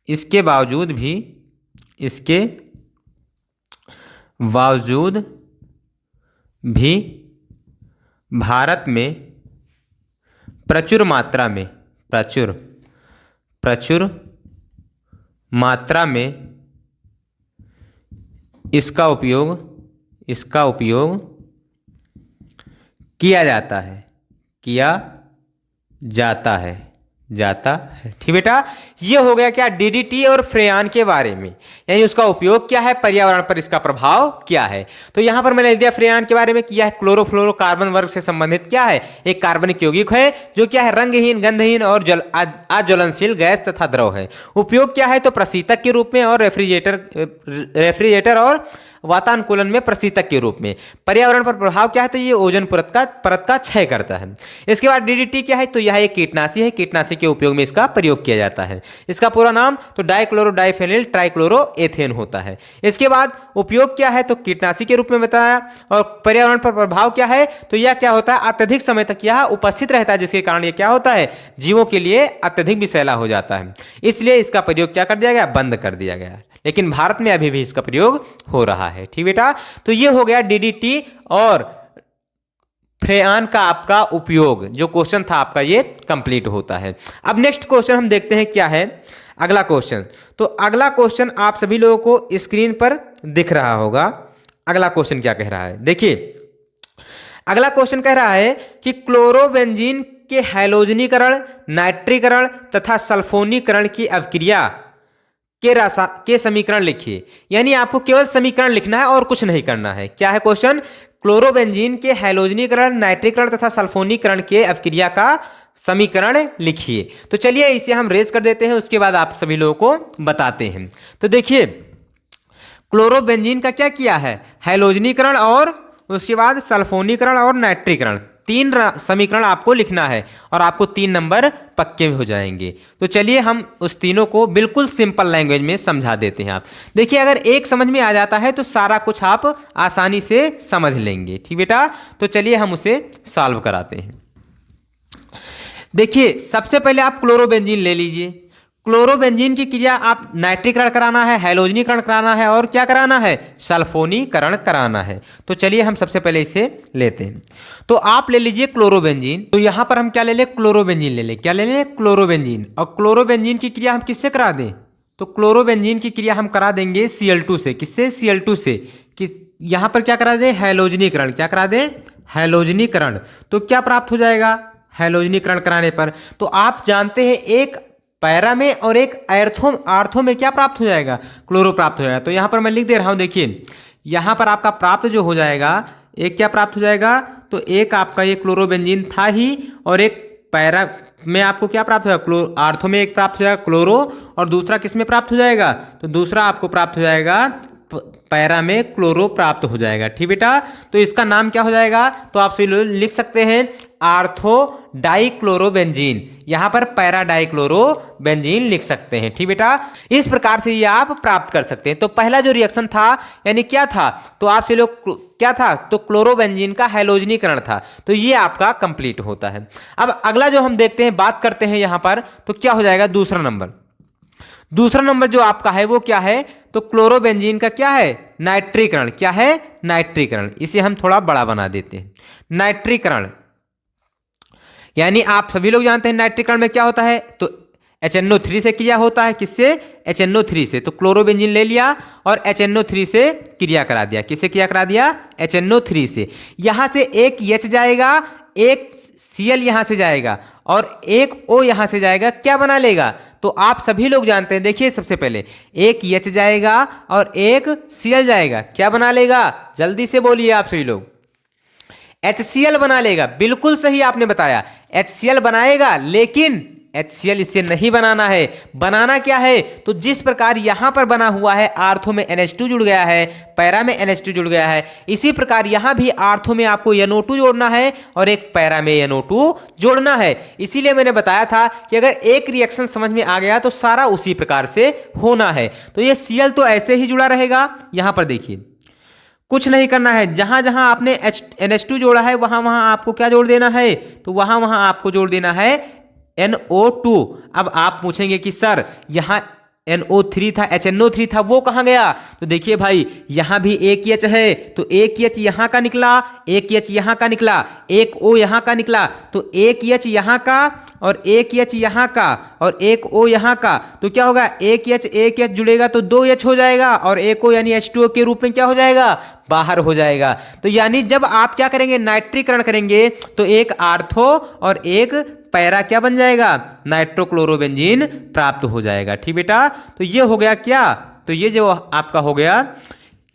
इसके बावजूद भी भारत में प्रचुर मात्रा में इसका उपयोग किया जाता है। ठीक बेटा, ये हो गया क्या, डीडीटी और फ्रेयान के बारे में, यानी उसका उपयोग क्या है, पर्यावरण पर इसका प्रभाव क्या है। तो यहां पर मैंने लिख दिया फ्रेयान के बारे में कि यह क्लोरोफ्लोरोकार्बन वर्ग से संबंधित क्या है, एक कार्बनिक यौगिक है जो क्या है, रंगहीन, गंधहीन और अज्वलनशील गैस तथा द्रव है। उपयोग क्या है, तो प्रशीतक के रूप में और रेफ्रिजरेटर और वातानुकूलन में प्रशीतक के रूप में। पर्यावरण पर प्रभाव क्या है, तो ये ओजोन परत का क्षय करता है। इसके बाद डीडीटी क्या है, तो यह एक कीटनाशी है, कीटनाशी के उपयोग में इसका प्रयोग किया जाता है। इसका पूरा नाम तो डाइक्लोरो डाइफेनिल ट्राइक्लोरोएथेन होता है। इसके बाद उपयोग क्या है, तो कीटनाशी के रूप में बताया। और पर्यावरण पर प्रभाव क्या है, तो यह क्या होता है, अत्यधिक समय तक यह उपस्थित रहता है, जिसके कारण यह क्या होता है, जीवों के लिए अत्यधिक विषैला हो जाता है। इसलिए इसका प्रयोग क्या कर दिया गया, बंद कर दिया गया। लेकिन भारत में अभी भी इसका प्रयोग हो रहा है। ठीक बेटा, तो ये हो गया डीडीटी और फ्रेयान का आपका उपयोग, जो क्वेश्चन था आपका ये कंप्लीट होता है। अब नेक्स्ट क्वेश्चन हम देखते हैं क्या है, अगला क्वेश्चन। तो अगला क्वेश्चन आप सभी लोगों को स्क्रीन पर दिख रहा होगा। अगला क्वेश्चन क्या कह रहा है, देखिए अगला क्वेश्चन कह रहा है कि क्लोरोबेंजीन के हैलोजनीकरण, नाइट्रीकरण तथा सल्फोनीकरण की अभिक्रिया के समीकरण लिखिए। यानी आपको केवल समीकरण लिखना है और कुछ नहीं करना है। क्या है क्वेश्चन, क्लोरोबेंजीन के हैलोजनीकरण, नाइट्रीकरण तथा सल्फोनीकरण के अभिक्रिया का समीकरण लिखिए। तो चलिए इसे हम रेज कर देते हैं, उसके बाद आप सभी लोगों को बताते हैं। तो देखिए क्लोरोबेंजीन का क्या किया है, हैलोजनीकरण और उसके बाद सल्फोनीकरण और नाइट्रीकरण, 3 समीकरण आपको लिखना है और आपको 3 नंबर पक्के हो जाएंगे। तो चलिए हम उस तीनों को बिल्कुल सिंपल लैंग्वेज में समझा देते हैं। आप देखिए, अगर एक समझ में आ जाता है तो सारा कुछ आप आसानी से समझ लेंगे। ठीक बेटा, तो चलिए हम उसे सॉल्व कराते हैं। देखिए सबसे पहले आप क्लोरोबेंजीन ले लीजिए। क्लोरोबेंजीन की क्रिया आप नाइट्रीकरण कराना है, हैलोजनीकरण कराना है और क्या कराना है, सल्फोनीकरण कराना है। तो चलिए हम सबसे पहले इसे लेते हैं। तो आप ले लीजिए क्लोरोबेंजीन। तो यहां पर हम क्या ले लें, क्लोरोबेंजीन ले लें। क्या ले लें, क्लोरोबेंजीन। और क्लोरोबेंजीन की क्रिया हम किससे करा दें, तो क्लोरोबेंजीन की क्रिया हम करा देंगे Cl2 से। किससे, Cl2 से। यहां पर क्या करा दें, हैलोजनीकरण। क्या करा दें, हैलोजनीकरण। तो क्या प्राप्त हो जाएगा हैलोजनीकरण कराने पर, तो आप जानते हैं एक पैरा में और एक आर्थो में क्या प्राप्त हो जाएगा, क्लोरो प्राप्त हो जाएगा। तो यहां पर मैं लिख दे रहा हूं, देखिए यहां पर आपका प्राप्त जो हो जाएगा, एक क्या प्राप्त हो जाएगा, तो एक आपका ये क्लोरोबेंजीन था ही और एक पैरा में आपको क्या प्राप्त होगा, आर्थो में एक प्राप्त हो जाएगा क्लोरो, और दूसरा किस में प्राप्त हो जाएगा, तो दूसरा आपको प्राप्त हो जाएगा पैरा में क्लोरो प्राप्त हो जाएगा। ठीक बेटा, तो इसका नाम क्या हो जाएगा, तो आप सभी लोग लिख सकते हैं आर्थो डाइक्लोरोबेंजीन, यहाँ पर पैरा डाइक्लोरोबेंजीन लिख सकते हैं। ठीक बेटा, इस प्रकार से ये आप प्राप्त कर सकते हैं। तो पहला जो रिएक्शन था यानी क्या था, तो आप सभी लोग क्या था, तो क्लोरोबेंजीन का हैलोजनीकरण था। तो ये आपका कंप्लीट होता है। अब अगला जो हम देखते हैं, बात करते हैं यहाँ पर, तो क्या हो जाएगा दूसरा नंबर। दूसरा नंबर जो आपका है वो क्या है, तो क्लोरोबेंजीन का क्या है, नाइट्रीकरण। क्या है, नाइट्रीकरण। इसे हम थोड़ा बड़ा बना देते हैं। नाइट्रीकरण यानी आप सभी लोग जानते हैं नाइट्रीकरण में क्या होता है, तो HNO3 से क्रिया होता है। किससे, HNO3 से। तो क्लोरोबेंजीन ले लिया और HNO3 से क्रिया करा दिया। किससे क्रिया करा दिया, HNO3 से। यहां से एक H जाएगा, एक Cl यहां से जाएगा और एक O यहां से जाएगा। क्या बना लेगा, तो आप सभी लोग जानते हैं, देखिए सबसे पहले एक H जाएगा और एक Cl जाएगा। क्या बना लेगा, जल्दी से बोलिए आप सभी लोग, HCl बना लेगा। बिल्कुल सही आपने बताया, HCl बनाएगा, लेकिन HCl इससे नहीं बनाना है। बनाना क्या है, तो जिस प्रकार यहां पर बना हुआ है, आर्थो में NH2 जुड़ गया है, पैरा में NH2 जुड़ गया है, इसी प्रकार यहां भी आर्थो में आपको NO2 जोड़ना है और एक पैरा में NO2 जोड़ना है। इसीलिए मैंने बताया था कि अगर एक रिएक्शन समझ में आ गया तो सारा उसी प्रकार से होना है। तो ये Cl तो ऐसे ही जुड़ा रहेगा। यहां पर देखिए कुछ नहीं करना है, जहां जहां आपने NH2 जोड़ा है वहां वहां आपको क्या जोड़ देना है, तो वहां वहां आपको जोड़ देना है NO2। अब आप पूछेंगे कि सर यहां NO3 था, HNO3 था, वो कहां गया, तो देखिए भाई यहां भी एक H है, तो एक H यहां का निकला, एक H यहां का निकला, एक O यहां का निकला, तो एक H यहां का और एक H यहां का और एक O यहां का। तो क्या होगा, एक H जुड़ेगा तो 2 H हो जाएगा और एक O यानी H2O के रूप में क्या हो जाएगा, बाहर हो जाएगा। तो यानी जब आप क्या करेंगे, नाइट्रीकरण करेंगे, तो एक आर्थो और एक पैरा क्या बन जाएगा, नाइट्रोक्लोरोबेंजीन प्राप्त हो जाएगा। ठीक बेटा, तो ये हो गया क्या, तो ये जो आपका हो गया,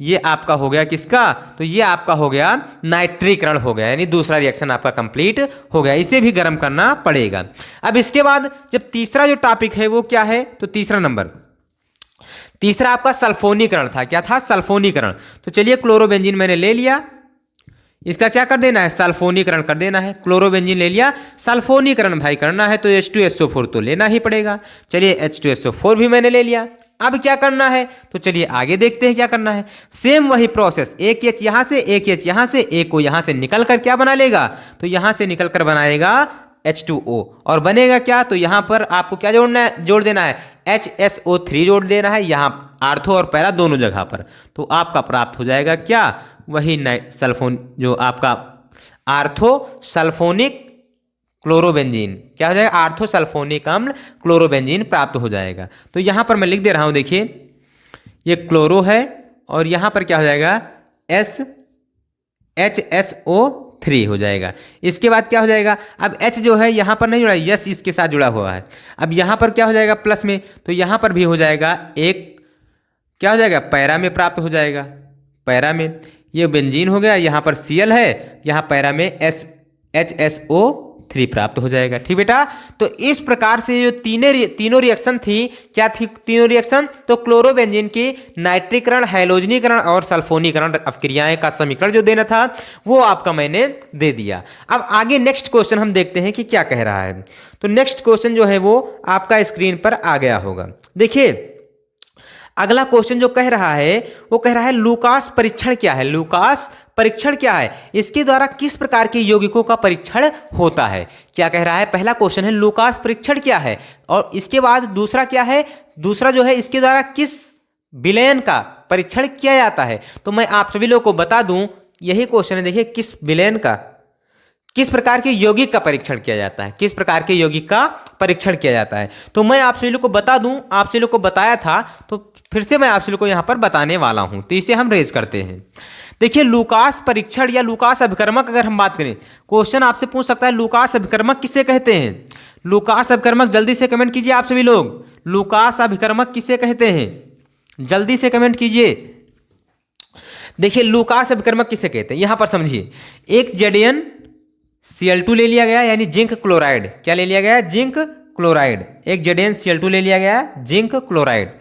ये आपका हो गया किसका, तो ये आपका हो गया नाइट्रीकरण हो गया, यानी दूसरा रिएक्शन आपका कंप्लीट हो गया। इसे भी गर्म करना पड़ेगा। अब इसके बाद जब तीसरा जो टॉपिक है वो क्या है, तो तीसरा नंबर, तीसरा आपका सल्फोनीकरण था। क्या था, सल्फोनीकरण। तो चलिए क्लोरोबेंजीन मैंने ले लिया, इसका क्या कर देना है, सल्फोनीकरण कर देना है। क्लोरोबेंजीन ले लिया, सल्फोनीकरण भाई करना है तो H2SO4 तो लेना ही पड़ेगा। चलिए H2SO4 भी मैंने ले लिया। अब क्या करना है, तो चलिए आगे देखते हैं क्या करना है। सेम वही प्रोसेस, एक H यहां से, एक H यहां से, एक O यहां से निकल कर क्या बना लेगा, तो यहां से निकल कर बनाएगा H2O और बनेगा क्या, तो यहां पर आपको क्या जोड़ना है, जोड़ देना है HSO3 जोड़ देना है, यहां आर्थो और पैरा दोनों जगह पर। तो आपका प्राप्त हो जाएगा क्या, वही सल्फोन, जो आपका आर्थो सल्फोनिक क्लोरोबेंजीन, क्या हो जाएगा, आर्थो सल्फोनिक अम्ल क्लोरोबेंजीन प्राप्त हो जाएगा। तो यहां पर मैं लिख दे रहा हूं, देखिए ये क्लोरो है और यहां पर क्या हो जाएगा, HSO3 हो जाएगा। इसके बाद क्या हो जाएगा, अब H जो है यहां पर नहीं जुड़ा, यस इसके साथ जुड़ा हुआ है। अब यहां पर क्या हो जाएगा प्लस में, तो यहां पर भी हो जाएगा एक, क्या हो जाएगा, पैरा में प्राप्त हो जाएगा। पैरा में ये बेंजीन हो गया, यहाँ पर Cl है, यहाँ पैरा में HSO3 प्राप्त हो जाएगा। ठीक बेटा, तो इस प्रकार से जो तीनों रिएक्शन थी, क्या थी तीनों रिएक्शन, तो क्लोरोबेंजीन की नाइट्रीकरण, हैलोजनीकरण और सल्फोनीकरण अवक्रियाएं का समीकरण जो देना था वो आपका मैंने दे दिया। अब आगे नेक्स्ट क्वेश्चन हम देखते हैं कि क्या कह रहा है। तो नेक्स्ट क्वेश्चन जो है वो आपका स्क्रीन पर आ गया होगा। देखिए अगला क्वेश्चन जो कह रहा है वो कह रहा है लूकास परीक्षण क्या है, लूकास परीक्षण क्या है, इसके द्वारा किस प्रकार के यौगिकों का परीक्षण होता है। क्या कह रहा है, पहला क्वेश्चन है लूकास परीक्षण क्या है, और इसके बाद दूसरा क्या है, दूसरा जो है इसके द्वारा किस विलयन का परीक्षण किया जाता है। तो मैं आप सभी लोगों को बता दूं, यही क्वेश्चन है, देखिए किस विलयन का, किस प्रकार के यौगिक का परीक्षण किया जाता है, किस प्रकार के यौगिक का परीक्षण किया जाता है। तो मैं आप सभी लोग को बता दूं, आप सभी लोग को बताया था तो फिर से मैं आप सभी लोग को यहां पर बताने वाला हूं। तो इसे हम रेज करते हैं। देखिए लूकास परीक्षण या लूकास अभिकर्मक, अगर हम बात करें, क्वेश्चन आपसे पूछ सकता है लूकास अभिकर्मक किसे कहते हैं। लूकास अभिकर्मक जल्दी से कमेंट कीजिए आप सभी लोग, लूकास अभिकर्मक किसे कहते हैं, जल्दी से कमेंट कीजिए। देखिए लूकास अभिकर्मक किसे कहते हैं, यहां पर समझिए, एक जेडियन Cl2 ले लिया गया यानी जिंक क्लोराइड। क्या ले लिया गया? Zinc chloride. एक ZnCl2 ले लिया गया, जिंक क्लोराइड।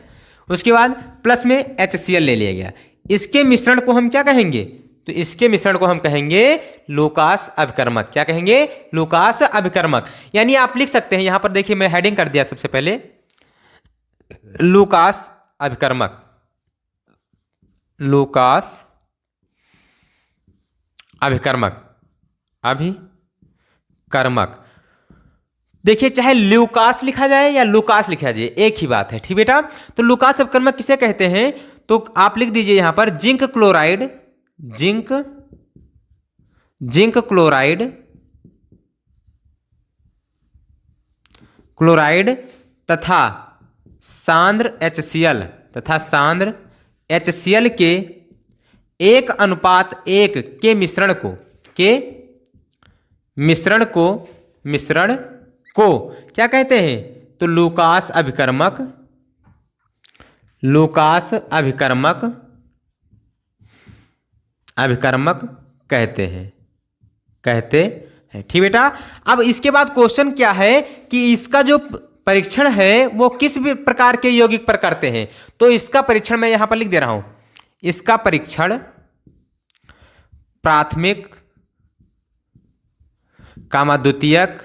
उसके बाद प्लस में HCl ले लिया गया। इसके मिश्रण को हम क्या कहेंगे? तो इसके मिश्रण को हम कहेंगे लूकास अभिकर्मक। क्या कहेंगे? लूकास अभिकर्मक। यानी आप लिख सकते हैं, यहां पर देखिए मैं हेडिंग कर दिया सबसे पहले, लूकास अभिकर्मक। लूकास अभिकर्मक, अभिकर्मक। देखिए चाहे ल्यूकास लिखा जाए या लूकास लिखा जाए एक ही बात है, ठीक बेटा। तो लूकास अभिकर्मक किसे कहते हैं? तो आप लिख दीजिए यहां पर जिंक क्लोराइड, जिंक क्लोराइड तथा सांद्र HCl के 1:1 के मिश्रण को क्या कहते हैं? तो लूकास अभिकर्मक कहते हैं, ठीक बेटा। अब इसके बाद क्वेश्चन क्या है कि इसका जो परीक्षण है वो किस भी प्रकार के यौगिक पर करते हैं? तो इसका परीक्षण मैं यहां पर लिख दे रहा हूं। इसका परीक्षण प्राथमिक, द्वितीयक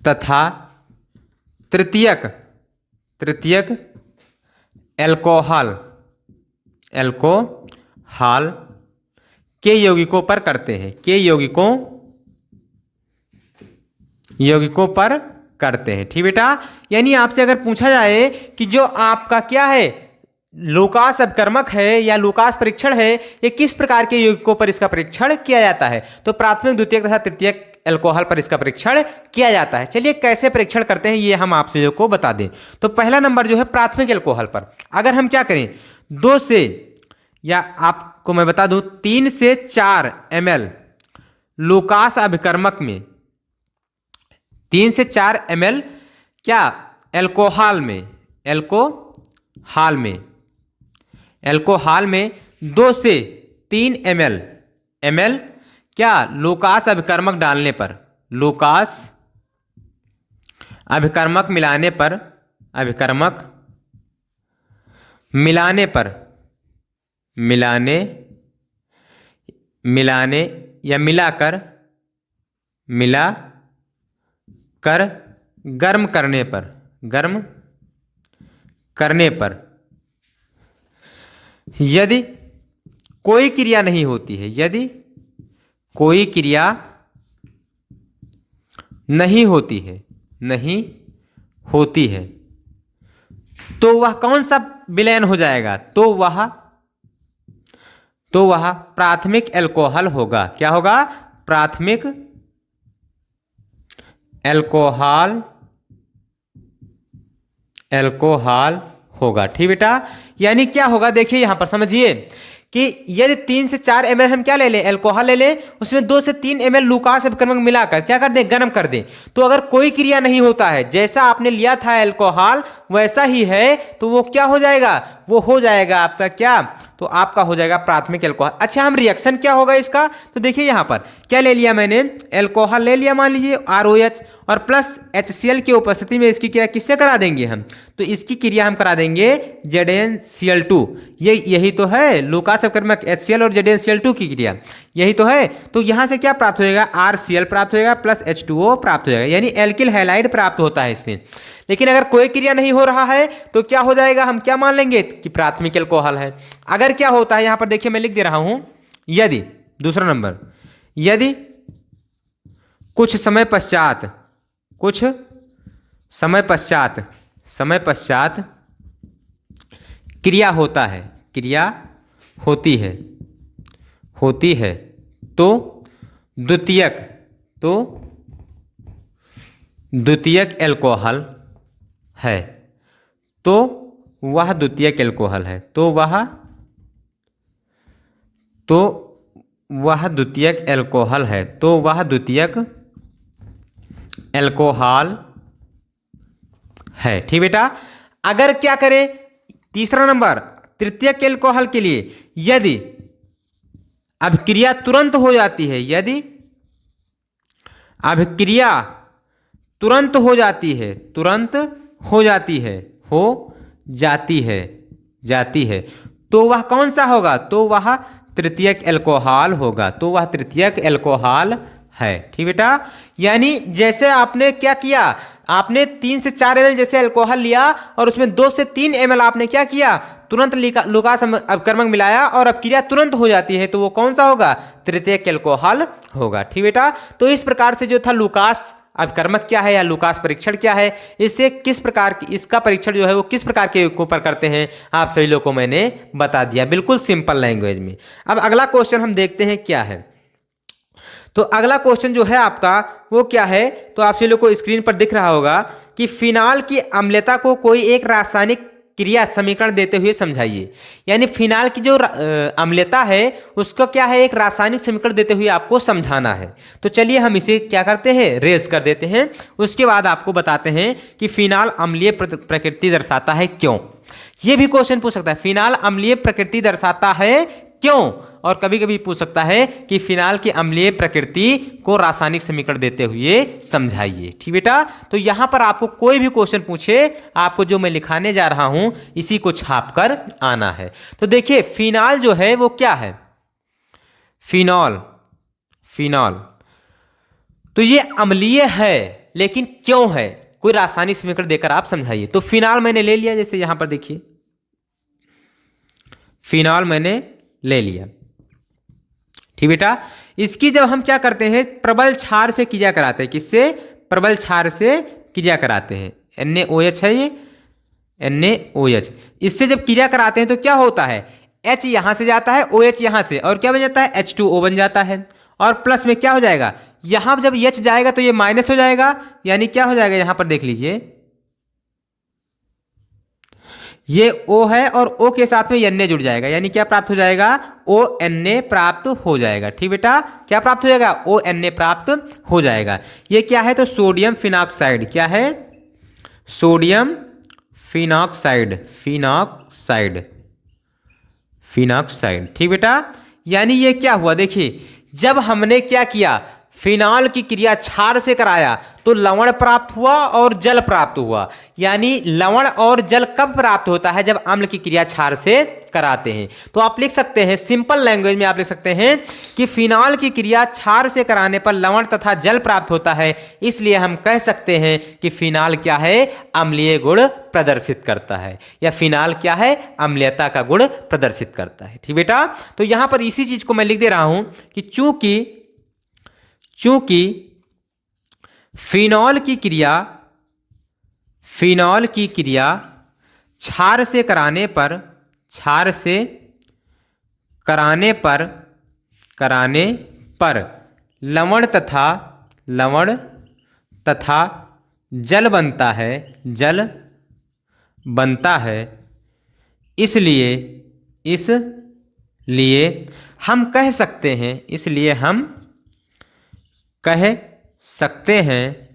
तथा तृतीयक एल्कोहल के यौगिकों पर करते हैं। के यौगिकों पर करते हैं, ठीक बेटा। यानी आपसे अगर पूछा जाए कि जो आपका क्या है लूकास अभिकर्मक है या लूकास परीक्षण है, ये किस प्रकार के यौगिकों पर इसका परीक्षण किया जाता है? तो प्राथमिक, द्वितीयक तथा तृतीयक एल्कोहल पर इसका परीक्षण किया जाता है। चलिए कैसे परीक्षण करते हैं ये हम आपसे को बता दें। तो पहला नंबर जो है प्राथमिक एल्कोहल पर, अगर हम क्या करें 2 से या आपको मैं बता दूं 3 से 4 ml लूकास अभिकर्मक में, 3 से 4 ml क्या एल्कोहल में 2 से 3 ml क्या लूकास अभिकर्मक डालने पर, लूकास अभिकर्मक मिलाने या मिलाकर गर्म करने पर यदि कोई क्रिया नहीं होती है, यदि कोई क्रिया नहीं होती है तो वह कौन सा विलयन हो जाएगा? तो वह प्राथमिक एल्कोहल होगा। क्या होगा? प्राथमिक एल्कोहल होगा, ठीक बेटा। यानी क्या होगा देखिए यहां पर समझिए कि यदि 3 से 4 ml हम क्या ले लें, एल्कोहल ले लें, उसमें 2 से 3 ml लूकास अभिकर्मक मिलाकर क्या कर दें, गर्म कर दें। तो अगर कोई क्रिया नहीं होता है, जैसा आपने लिया था एल्कोहल वैसा ही है, तो वो क्या हो जाएगा? वो हो जाएगा आपका क्या? तो आपका हो जाएगा प्राथमिक एल्कोहल। अच्छा, हम रिएक्शन क्या होगा इसका? तो देखिए यहां पर क्या ले लिया मैंने, एल्कोहल ले लिया मान लीजिए ROH, और प्लस HCl की उपस्थिति में इसकी क्रिया किससे करा देंगे हम? तो इसकी क्रिया हम करा देंगे ZnCl2। यही तो है लूकास अभिकर्मक, HCl और ZnCl2 की क्रिया यही तो है। तो यहां से क्या प्राप्त होगा? RCl प्राप्त होगा प्लस H2O प्राप्त हो जाएगा, यानी एल्किल हैलाइड प्राप्त होता है इसमें। लेकिन अगर कोई क्रिया नहीं हो रहा है तो क्या हो जाएगा? हम क्या मान लेंगे कि प्राथमिक एल्कोहल है। अगर क्या होता है यहां पर देखिए मैं लिख दे रहा हूं, यदि दूसरा नंबर, यदि कुछ समय पश्चात क्रिया होती है तो द्वितीयक एल्कोहल है, तो वह द्वितीयक एल्कोहल है, तो वह द्वितीयक एल्कोहल है, तो वह द्वितीयक एल्कोहल है, ठीक बेटा। अगर क्या करें तीसरा नंबर तृतीयक एल्कोहल के लिए, यदि अभिक्रिया तुरंत हो जाती है, यदि अभिक्रिया तुरंत हो जाती है, तुरंत हो जाती है, हो जाती है, तो वह कौन सा होगा? तो वह तृतीयक अल्कोहल होगा, तो वह तृतीयक अल्कोहल है। ठीक बेटा, यानी जैसे आपने क्या किया, आपने 3 से 4 ml जैसे अल्कोहल लिया और उसमें 2 से 3 ml आपने क्या किया, तुरंत लुकास अपकर्मक मिलाया और अपक्रिया तुरंत हो जाती है, तो वो कौन सा होगा? तृतीयक अल्कोहल होगा। ठीक बेटा, तो इस प्रकार से जो था लुकास अपकर्मक क्या है या लुकास परीक्षण क्या है, इससे किस प्रकार की इसका परीक्षण जो है वो किस प्रकार के ऊपर करते हैं, आप सभी लोगों को मैंने बता दिया, बिल्कुल सिंपल लैंग्वेज में। अब अगला क्वेश्चन हम देखते हैं क्या है। तो अगला क्वेश्चन जो है आपका वो क्या है, तो आप सभी लोग को स्क्रीन पर दिख रहा होगा कि फिनाल की अम्लता को कोई एक रासायनिक क्रिया समीकरण देते हुए समझाइए। यानी फिनाल की जो अम्लता है उसको क्या है, एक रासायनिक समीकरण देते हुए आपको समझाना है। तो चलिए हम इसे क्या करते हैं, रेज कर देते हैं। उसके बाद आपको बताते हैं कि फिनाल अम्लीय प्रकृति दर्शाता है क्यों। यह भी क्वेश्चन पूछ सकता है, फिनाल अम्लीय प्रकृति दर्शाता है क्यों, और कभी कभी पूछ सकता है कि फिनाल की अम्लीय प्रकृति को रासायनिक समीकरण देते हुए समझाइए। ठीक बेटा, तो यहां पर आपको कोई भी क्वेश्चन पूछे, आपको जो मैं लिखाने जा रहा हूं इसी को छाप कर आना है। तो देखिए फिनाल जो है वो क्या है, फिनॉल तो ये अम्लीय है, लेकिन क्यों है, कोई रासायनिक समीकरण देकर आप समझाइए। तो फिनाल मैंने ले लिया, जैसे यहां पर देखिए फिनॉल मैंने ले लिया। ठीक बेटा, इसकी जब हम क्या करते हैं, प्रबल क्षार से क्रिया कराते हैं। किससे? प्रबल क्षार से क्रिया कराते हैं। NaOH है ये, NaOH। इससे जब क्रिया कराते हैं तो क्या होता है, H यहां से जाता है, OH यहां से, और क्या बन जाता है, H2O बन जाता है। और प्लस में क्या हो जाएगा, यहां जब H जाएगा तो ये माइनस हो जाएगा, यानी क्या हो जाएगा, यहां पर देख लीजिए ये O है और O के साथ में Na जुड़ जाएगा, यानी क्या प्राप्त हो जाएगा, ONa प्राप्त हो जाएगा। ठीक बेटा, क्या प्राप्त हो जाएगा, ONa प्राप्त हो जाएगा। ये क्या है, तो सोडियम फिनॉक्साइड, क्या है, सोडियम फिनॉक्साइड। ठीक बेटा, यानी ये क्या हुआ, देखिए जब हमने क्या किया, फिनाल की क्रिया क्षार से कराया तो लवण प्राप्त हुआ और जल प्राप्त हुआ। यानी लवण और जल कब प्राप्त होता है, जब अम्ल की क्रिया क्षार से कराते हैं। तो आप लिख सकते हैं, सिंपल लैंग्वेज में आप लिख सकते हैं कि फिनाल की क्रिया क्षार से कराने पर लवण तथा जल प्राप्त होता है, इसलिए हम कह सकते हैं कि फिनाल क्या है, अम्लीय गुण प्रदर्शित करता है, या फिनाल क्या है, अम्लीयता का गुण प्रदर्शित करता है। ठीक बेटा, तो यहां पर इसी चीज को मैं लिख दे रहा हूं कि चूंकि फिनॉल की क्रिया क्षार से कराने पर लवण तथा जल बनता है, इसलिए हम कह सकते हैं,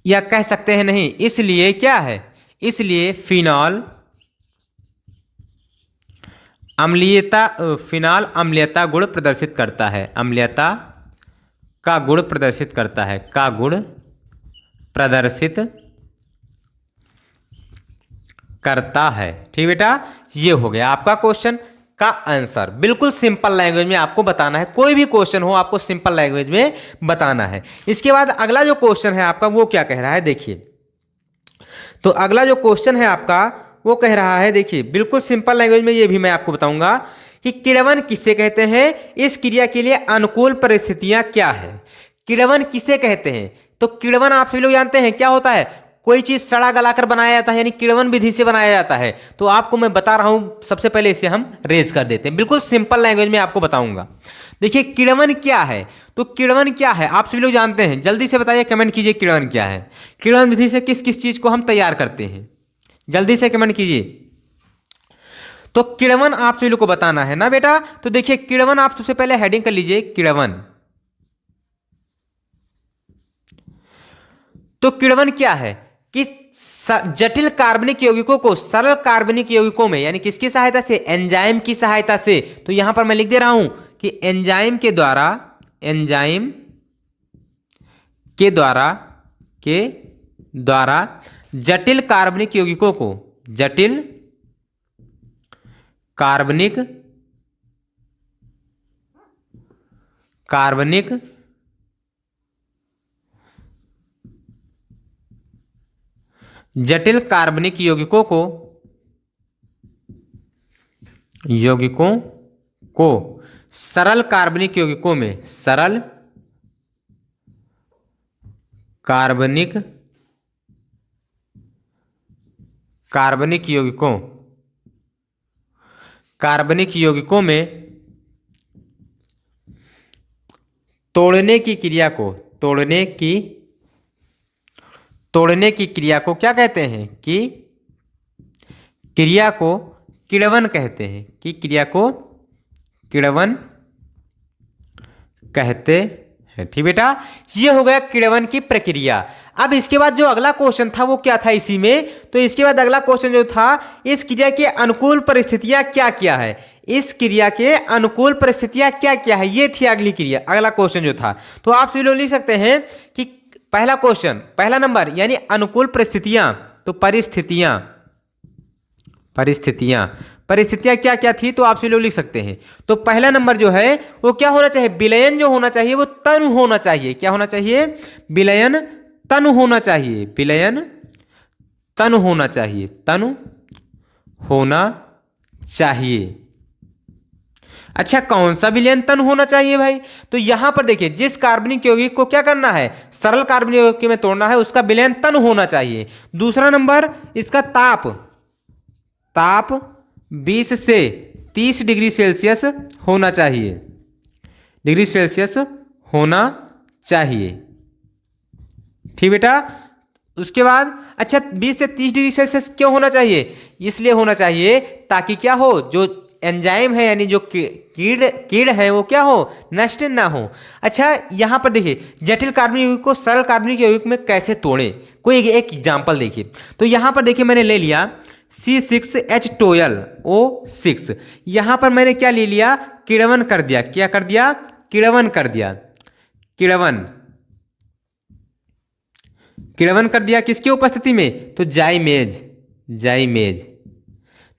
या कह सकते हैं नहीं, इसलिए क्या है, इसलिए फिनॉल अम्लीयता गुण प्रदर्शित करता है, अम्लीयता का गुण प्रदर्शित करता है, ठीक बेटा, ये हो गया आपका क्वेश्चन का आंसर। बिल्कुल सिंपल लैंग्वेज में आपको बताना है, कोई भी क्वेश्चन हो आपको सिंपल लैंग्वेज में बताना है। इसके बाद अगला जो क्वेश्चन है आपका वो क्या कह रहा है, देखिए। तो अगला जो क्वेश्चन है आपका वो कह रहा है, देखिए बिल्कुल सिंपल लैंग्वेज में, ये भी मैं आपको बताऊंगा कि किण्वन किसे कहते हैं, इस क्रिया के लिए अनुकूल परिस्थितियां क्या है। किण्वन किसे कहते हैं, तो किण्वन आप सभी लोग जानते हैं क्या होता है, कोई चीज सड़ा गलाकर बनाया जाता है, यानी किण्वन विधि से बनाया जाता है। तो आपको मैं बता रहा हूं, सबसे पहले इसे हम रेज कर देते हैं, बिल्कुल सिंपल लैंग्वेज में आपको बताऊंगा। देखिए किण्वन क्या है, तो किण्वन क्या है आप सभी लोग जानते हैं, जल्दी से बताइए, कमेंट कीजिए किण्वन क्या है। किण्वन विधि से किस किस चीज को हम तैयार करते हैं, जल्दी से कमेंट कीजिए। तो किण्वन आप सभी लोग को बताना है ना बेटा। तो देखिए किण्वन आप सबसे पहले हेडिंग कर लीजिए, किण्वन। तो किण्वन क्या है, किस जटिल कार्बनिक यौगिकों को सरल कार्बनिक यौगिकों में, यानी किसकी सहायता से, एंजाइम की सहायता से। तो यहां पर मैं लिख दे रहा हूं कि एंजाइम के द्वारा जटिल कार्बनिक यौगिकों को, जटिल कार्बनिक यौगिकों को सरल कार्बनिक यौगिकों में, सरल कार्बनिक यौगिकों में तोड़ने की क्रिया को क्या कहते हैं, कि क्रिया को किण्वन कहते हैं, कि क्रिया को किण्वन कहते हैं। ठीक बेटा, ये हो गया किण्वन की प्रक्रिया। अब इसके बाद जो अगला क्वेश्चन था वो क्या था इसी में, तो इसके बाद अगला क्वेश्चन जो था, इस क्रिया के अनुकूल परिस्थितियां क्या क्या है, इस क्रिया के अनुकूल परिस्थितियां क्या क्या है, ये थी अगली क्रिया, अगला क्वेश्चन जो था। तो आप सभी लोग लिख सकते हैं कि पहला क्वेश्चन, पहला नंबर यानी अनुकूल परिस्थितियां, तो परिस्थितियां क्या क्या थी, तो आप सभी लोग लिख सकते हैं। तो पहला नंबर जो है वो क्या होना चाहिए, विलयन जो होना चाहिए वो तनु होना चाहिए। क्या होना चाहिए, विलयन तनु होना चाहिए, विलयन तनु होना चाहिए, तनु होना चाहिए। अच्छा, कौन सा विलयन तनु होना चाहिए भाई, तो यहां पर देखिए, जिस कार्बनिक यौगिक को क्या करना है, सरल कार्बनिक यौगिक में तोड़ना है, उसका विलयन तनु होना चाहिए। दूसरा नंबर, इसका ताप 20 से 30 डिग्री सेल्सियस होना चाहिए, डिग्री सेल्सियस होना चाहिए। ठीक बेटा, उसके बाद अच्छा 20 से 30 डिग्री सेल्सियस क्यों होना चाहिए, इसलिए होना चाहिए ताकि क्या हो, जो एंजाइम है यानी जो कीड़ है वो क्या हो, नष्ट ना हो। अच्छा, यहाँ पर देखिए, जटिल कार्बनिक यौगिक को सरल कार्बनिक यौगिक में कैसे तोड़े, कोई एक एग्जाम्पल देखिए। तो यहाँ पर देखिए, मैंने ले लिया C6H12O6, यहाँ पर मैंने क्या ले लिया, किण्वन कर दिया। क्या कर दिया, किण्वन कर दिया, किण्वन कर दिया किसकी उपस्थिति में, तो जाइमेज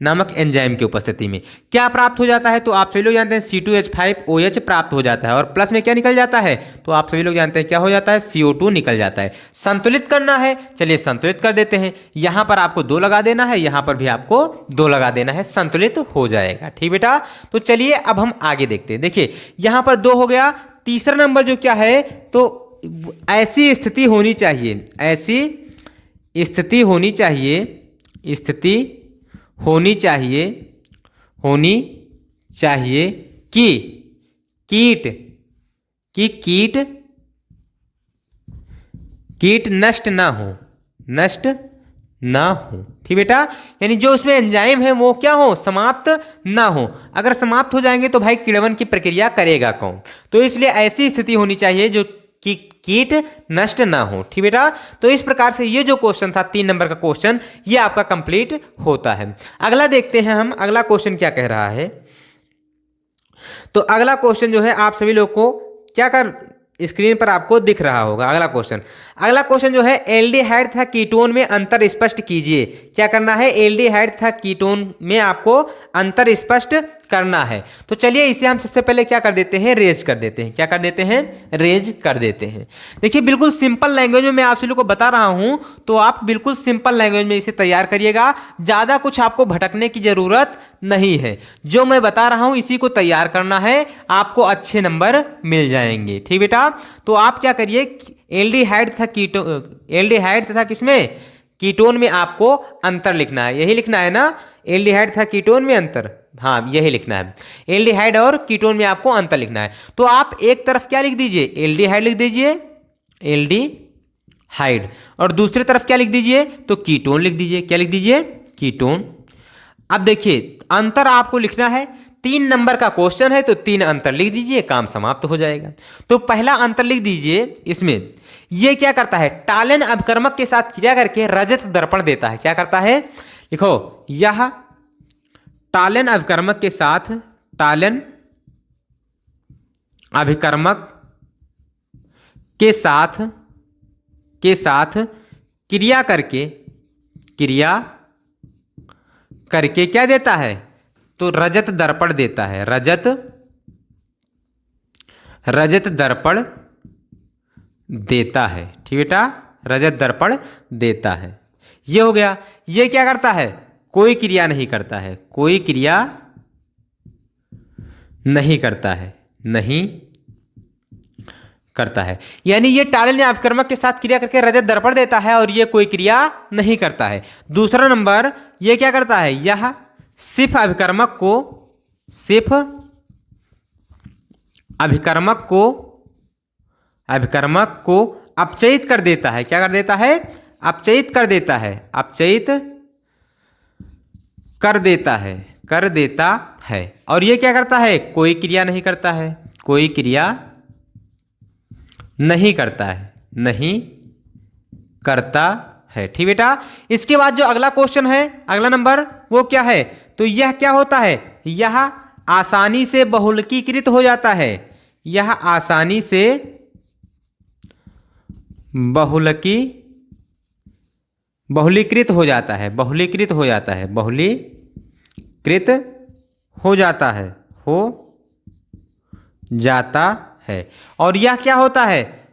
नामक एंजाइम की उपस्थिति में। क्या प्राप्त हो जाता है, तो आप सभी लोग जानते हैं C2H5OH प्राप्त हो जाता है, और प्लस में क्या निकल जाता है, तो आप सभी लोग जानते हैं क्या हो जाता है, CO2 निकल जाता है। संतुलित करना है, चलिए संतुलित कर देते हैं। यहां पर आपको 2 लगा देना है, यहां पर भी आपको 2 लगा देना है, संतुलित हो जाएगा। ठीक बेटा, तो चलिए अब हम आगे देखते हैं। देखिए यहां पर 2 हो गया। तीसरा नंबर जो क्या है, तो ऐसी स्थिति होनी चाहिए, होनी चाहिए कि कीट नष्ट ना हो। ठीक बेटा, यानी जो उसमें एंजाइम है वो क्या हो, समाप्त ना हो। अगर समाप्त हो जाएंगे तो भाई किण्वन की प्रक्रिया करेगा कौन, तो इसलिए ऐसी स्थिति होनी चाहिए जो कि कीट नष्ट ना हो। ठीक बेटा, तो इस प्रकार से ये जो क्वेश्चन था 3 नंबर का क्वेश्चन, ये आपका कंप्लीट होता है। अगला देखते हैं हम, अगला क्वेश्चन क्या कह रहा है। तो अगला क्वेश्चन जो है आप सभी लोग को क्या कर, स्क्रीन पर आपको दिख रहा होगा। अगला क्वेश्चन जो है, एल्डिहाइड तथा कीटोन में अंतर स्पष्ट कीजिए। क्या करना है, एल्डिहाइड तथा कीटोन में आपको अंतर स्पष्ट करना है। तो चलिए इसे हम सबसे पहले क्या कर देते हैं, रेज कर देते हैं। क्या कर देते हैं, रेज कर देते हैं। देखिए बिल्कुल सिंपल लैंग्वेज में मैं आप सभी लोग को बता रहा हूं, तो आप बिल्कुल सिंपल लैंग्वेज में इसे तैयार करिएगा। ज़्यादा कुछ आपको भटकने की ज़रूरत नहीं है, जो मैं बता रहा हूं इसी को तैयार करना है, आपको अच्छे नंबर मिल जाएंगे। ठीक बेटा, तो आप क्या करिए, एल्डिहाइड तथा किसमें, कीटोन में आपको अंतर लिखना है। यही लिखना है ना, एल्डिहाइड तथा कीटोन में अंतर, हाँ यही लिखना है। एल्डिहाइड और कीटोन में आपको अंतर लिखना है। तो आप एक तरफ क्या लिख दीजिए, एल्डिहाइड लिख दीजिए, एल्डिहाइड, और दूसरी तरफ क्या लिख दीजिए, तो कीटोन लिख दीजिए। क्या लिख दीजिए, कीटोन। अब देखिए अंतर आपको लिखना है, 3 नंबर का क्वेश्चन है तो 3 अंतर लिख दीजिए, काम समाप्त हो जाएगा। तो पहला अंतर लिख दीजिए इसमें, ये क्या करता है, टालन अभिकर्मक के साथ क्रिया करके रजत दर्पण देता है। क्या करता है, लिखो, यह टालन अभिकर्मक के साथ, टालन अभिकर्मक के साथ क्रिया करके क्या देता है, तो रजत दर्पण देता है। रजत दर्पण देता है। ठीक बेटा, रजत दर्पण देता है। ये हो गया। ये क्या करता है, कोई क्रिया नहीं करता है, कोई क्रिया नहीं करता है, नहीं करता है। यानी ये टालन अभिकर्मक के साथ क्रिया करके रजत दर्पण देता है और ये कोई क्रिया नहीं करता है। दूसरा नंबर, ये क्या करता है, यह सिर्फ अभिकर्मक को अपचयित कर देता है। क्या कर देता है, अपचयित कर देता है, अपचयित कर देता है। और ये क्या करता है, कोई क्रिया नहीं करता है, कोई क्रिया नहीं करता है, नहीं करता है। ठीक बेटा। इसके बाद जो अगला क्वेश्चन है, अगला नंबर, वो क्या है, तो यह क्या होता है, यह आसानी से बहुलकीकृत हो जाता है। यह आसानी से बहुलीकृत हो जाता है, बहुलीकृत हो जाता है, बहुलीकृत हो जाता है, हो जाता है। और यह क्या होता है,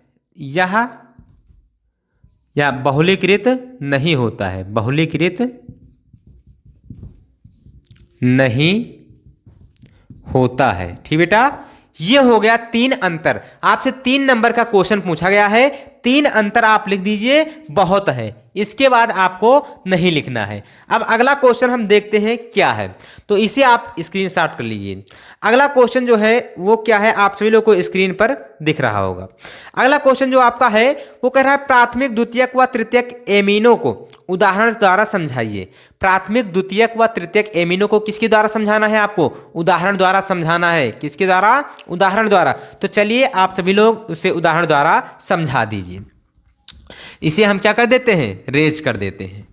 यह बहुलीकृत नहीं होता है, बहुलीकृत नहीं होता है। ठीक बेटा। ये हो गया 3 अंतर। आपसे 3 नंबर का क्वेश्चन पूछा गया है, 3 अंतर आप लिख दीजिए, बहुत है। इसके बाद आपको नहीं लिखना है। अब अगला क्वेश्चन हम देखते हैं क्या है, तो इसे आप स्क्रीनशॉट कर लीजिए। अगला क्वेश्चन जो है वो क्या है, आप सभी लोगों को स्क्रीन पर दिख रहा होगा। अगला क्वेश्चन जो आपका है वो कह रहा है, प्राथमिक द्वितीयक व तृतीयक एमीनों को उदाहरण द्वारा समझाइए। प्राथमिक द्वितीयक व तृतीयक एमीनों को किसके द्वारा समझाना है, आपको उदाहरण द्वारा समझाना है। किसके द्वारा, उदाहरण द्वारा। तो चलिए आप सभी लोग उसे उदाहरण द्वारा समझा दीजिए। इसे हम क्या कर देते हैं, रेज कर देते हैं।